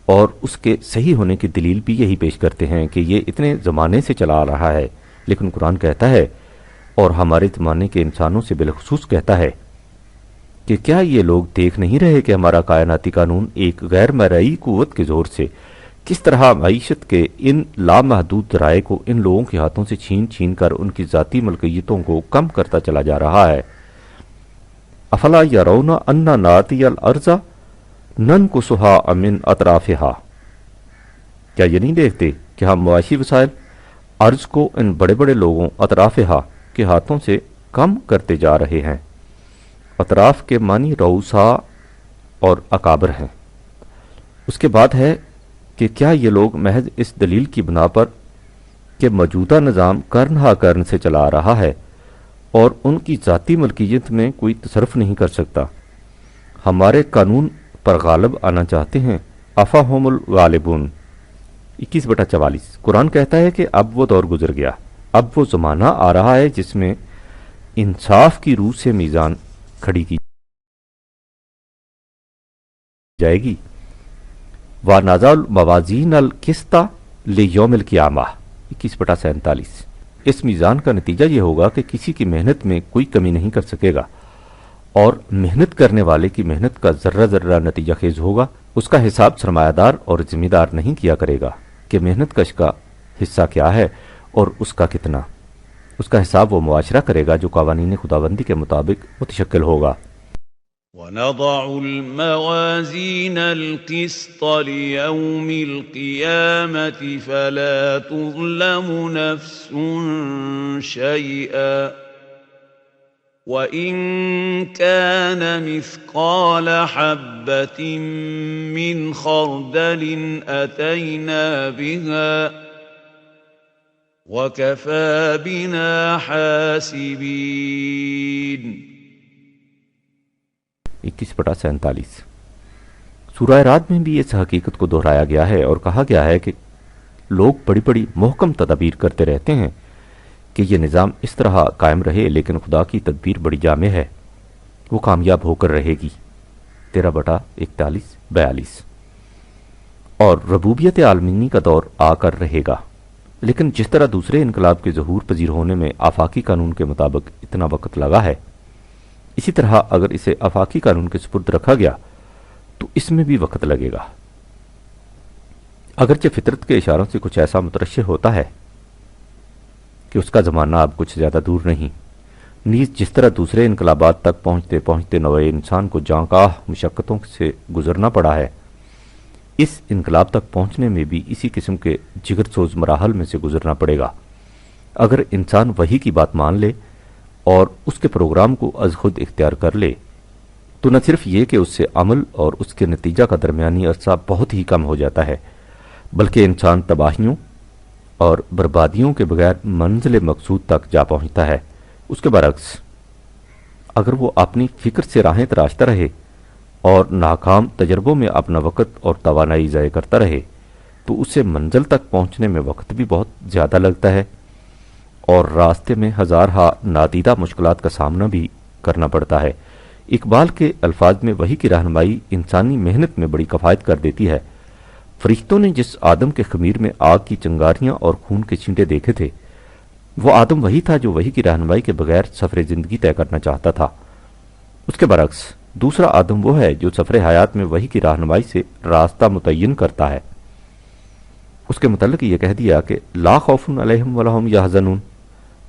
اور اس کے صحیح ہونے کی دلیل بھی یہی پیش کرتے ہیں کہ یہ اتنے زمانے سے چلا آ رہا ہے، لیکن قرآن کہتا ہے اور ہمارے زمانے کے انسانوں سے بالخصوص کہتا ہے کہ کیا یہ لوگ دیکھ نہیں رہے کہ ہمارا کائناتی قانون ایک غیر مرئی قوت کے زور سے کس طرح معیشت کے ان لامحدود ذرائع کو ان لوگوں کے ہاتھوں سے چھین چھین کر ان کی ذاتی ملکیتوں کو کم کرتا چلا جا رہا ہے۔ افلا یرون انا ناتی الارض ننقصها من اطرافها، کیا یہ نہیں دیکھتے کہ ہم معاشی وسائل ارض کو ان بڑے بڑے لوگوں اطرافها کے ہاتھوں سے کم کرتے جا رہے ہیں۔ اطراف کے معنی رؤسا اور اکابر ہیں۔ اس کے بعد ہے کہ کیا یہ لوگ محض اس دلیل کی بنا پر کہ موجودہ نظام قرن ہا قرن سے چلا آ رہا ہے اور ان کی ذاتی ملکیت میں کوئی تصرف نہیں کر سکتا، ہمارے قانون پر غالب آنا چاہتے ہیں؟ افاہم الغالبون 21/44۔ قرآن کہتا ہے کہ اب وہ دور گزر گیا، اب وہ زمانہ آ رہا ہے جس میں انصاف کی روح سے میزان کھڑی کی جائے گی۔ وَنَضَعُ الْمَوَازِينَ الْقِسْطَ لِيَوْمِ الْقِيَامَةِ 21/47۔ اس میزان کا نتیجہ یہ ہوگا کہ کسی کی محنت میں کوئی کمی نہیں کر سکے گا اور محنت کرنے والے کی محنت کا ذرہ ذرہ نتیجہ خیز ہوگا۔ اس کا حساب سرمایہ دار اور ذمہ دار نہیں کیا کرے گا کہ محنت کش کا حصہ کیا ہے اور اس کا کتنا۔ اس کا حساب وہ معاشرہ کرے گا جو قوانین خداوندی کے مطابق متشکل ہوگا۔ وَنَضَعُ الْمَوَازِينَ الْقِسْطَ لِيَوْمِ الْقِيَامَةِ فَلَا تُظْلَمُ نَفْسٌ شَيْئًا وَإِنْ كَانَ مِثْقَالَ حَبَّةٍ مِّنْ خَرْدَلٍ أَتَيْنَا بِهَا وَكَفَى بِنَا حَاسِبِينَ۔ 21/47 سورہ رعد میں بھی اس حقیقت کو دہرایا گیا ہے اور کہا گیا ہے کہ لوگ بڑی بڑی محکم تدابیر کرتے رہتے ہیں کہ یہ نظام اس طرح قائم رہے، لیکن خدا کی تدبیر بڑی جامع ہے، وہ کامیاب ہو کر رہے گی۔ 13/41-42 اور ربوبیت عالمینی کا دور آ کر رہے گا، لیکن جس طرح دوسرے انقلاب کے ظہور پذیر ہونے میں آفاقی قانون کے مطابق اتنا وقت لگا ہے، اسی طرح اگر اسے آفاقی قانون کے سپرد رکھا گیا تو اس میں بھی وقت لگے گا، اگرچہ فطرت کے اشاروں سے کچھ ایسا مترشح ہوتا ہے کہ اس کا زمانہ اب کچھ زیادہ دور نہیں۔ نیز جس طرح دوسرے انقلابات تک پہنچتے پہنچتے نوع انسان کو جاں مشقتوں سے گزرنا پڑا ہے، اس انقلاب تک پہنچنے میں بھی اسی قسم کے جگر سوز مراحل میں سے گزرنا پڑے گا۔ اگر انسان وحی کی بات مان لے اور اس کے پروگرام کو از خود اختیار کر لے تو نہ صرف یہ کہ اس سے عمل اور اس کے نتیجہ کا درمیانی عرصہ بہت ہی کم ہو جاتا ہے، بلکہ انسان تباہیوں اور بربادیوں کے بغیر منزل مقصود تک جا پہنچتا ہے۔ اس کے برعکس اگر وہ اپنی فکر سے راہیں تراشتا رہے اور ناکام تجربوں میں اپنا وقت اور توانائی ضائع کرتا رہے تو اسے منزل تک پہنچنے میں وقت بھی بہت زیادہ لگتا ہے اور راستے میں ہزارہا نادیدہ مشکلات کا سامنا بھی کرنا پڑتا ہے۔ اقبال کے الفاظ میں وحی کی رہنمائی انسانی محنت میں بڑی کفایت کر دیتی ہے۔ فرشتوں نے جس آدم کے خمیر میں آگ کی چنگاریاں اور خون کے چھینٹے دیکھے تھے، وہ آدم وہی تھا جو وحی کی رہنمائی کے بغیر سفر زندگی طے کرنا چاہتا تھا۔ اس کے برعکس دوسرا آدم وہ ہے جو سفر حیات میں وحی کی رہنمائی سے راستہ متعین کرتا ہے۔ اس کے متعلق یہ کہہ دیا کہ لا خوف علیہم ولا هم یحزنون،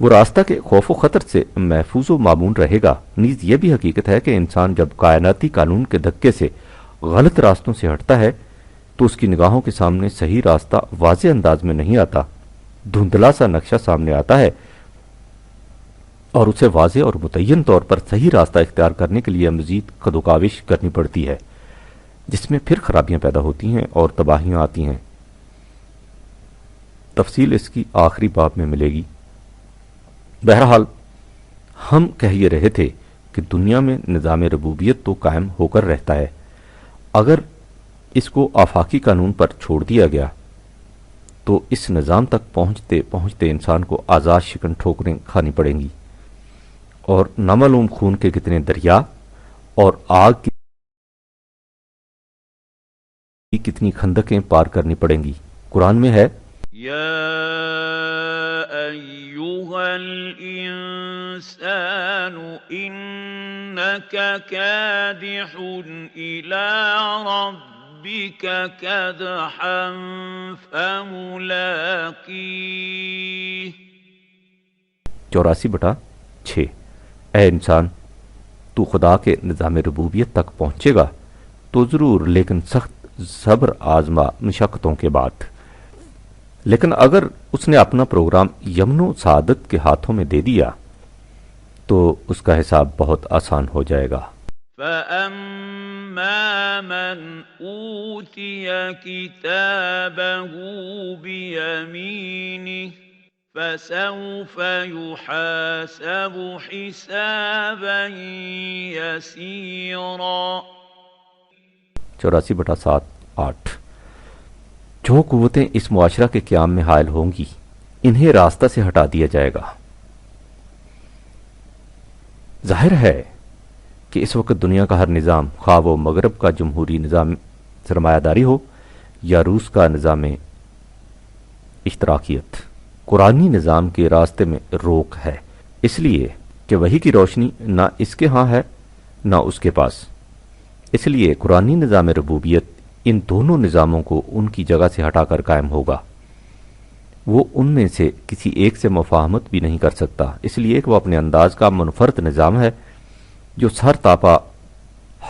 وہ راستہ کے خوف و خطر سے محفوظ و معمون رہے گا۔ نیز یہ بھی حقیقت ہے کہ انسان جب کائناتی قانون کے دھکے سے غلط راستوں سے ہٹتا ہے تو اس کی نگاہوں کے سامنے صحیح راستہ واضح انداز میں نہیں آتا، دھندلا سا نقشہ سامنے آتا ہے اور اسے واضح اور متعین طور پر صحیح راستہ اختیار کرنے کے لیے مزید کدوکاوش کرنی پڑتی ہے، جس میں پھر خرابیاں پیدا ہوتی ہیں اور تباہیاں آتی ہیں۔ تفصیل اس کی آخری باب میں ملے گی۔ بہرحال ہم کہہ یہ رہے تھے کہ دنیا میں نظام ربوبیت تو قائم ہو کر رہتا ہے، اگر اس کو آفاقی قانون پر چھوڑ دیا گیا تو اس نظام تک پہنچتے پہنچتے انسان کو آزاد شکن ٹھوکریں کھانی پڑیں گی اور نامعلوم خون کے کتنے دریا اور آگ کی کتنی خندقیں پار کرنی پڑیں گی۔ قرآن میں ہے یا ایھا الانسان انک کادح الی ربک کدحا فملاقیہ۔ 84/6 اے انسان، تو خدا کے نظام ربوبیت تک پہنچے گا تو ضرور، لیکن سخت صبر آزما مشقتوں کے بعد۔ لیکن اگر اس نے اپنا پروگرام یمن و سعادت کے ہاتھوں میں دے دیا تو اس کا حساب بہت آسان ہو جائے گا۔ فَأَمَّا مَنْ أُوتِيَ كِتَابَهُ بِيَمِينِهِ فَسَوْفَ يُحَاسَبُ حِسَابًا يَسِيرًا۔ 84/7-8 جو قوتیں اس معاشرہ کے قیام میں حائل ہوں گی انہیں راستہ سے ہٹا دیا جائے گا۔ ظاہر ہے کہ اس وقت دنیا کا ہر نظام، خواہ وہ مغرب کا جمہوری نظام سرمایہ داری ہو یا روس کا نظام اشتراکیت، قرآنی نظام کے راستے میں روک ہے، اس لیے کہ وحی کی روشنی نہ اس کے ہاں ہے نہ اس کے پاس۔ اس لیے قرآنی نظام ربوبیت ان دونوں نظاموں کو ان کی جگہ سے ہٹا کر قائم ہوگا۔ وہ ان میں سے کسی ایک سے مفاہمت بھی نہیں کر سکتا، اس لیے کہ وہ اپنے انداز کا منفرد نظام ہے جو سر تاپا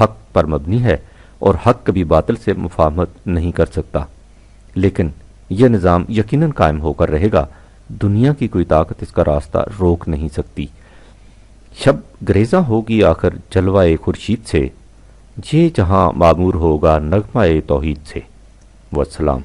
حق پر مبنی ہے اور حق کبھی باطل سے مفاہمت نہیں کر سکتا۔ لیکن یہ نظام یقیناً قائم ہو کر رہے گا، دنیا کی کوئی طاقت اس کا راستہ روک نہیں سکتی۔ شب گریزاں ہوگی آخر جلوہ خورشید سے، یہ جہاں معمور ہوگا نغمہ توحید سے۔ والسلام۔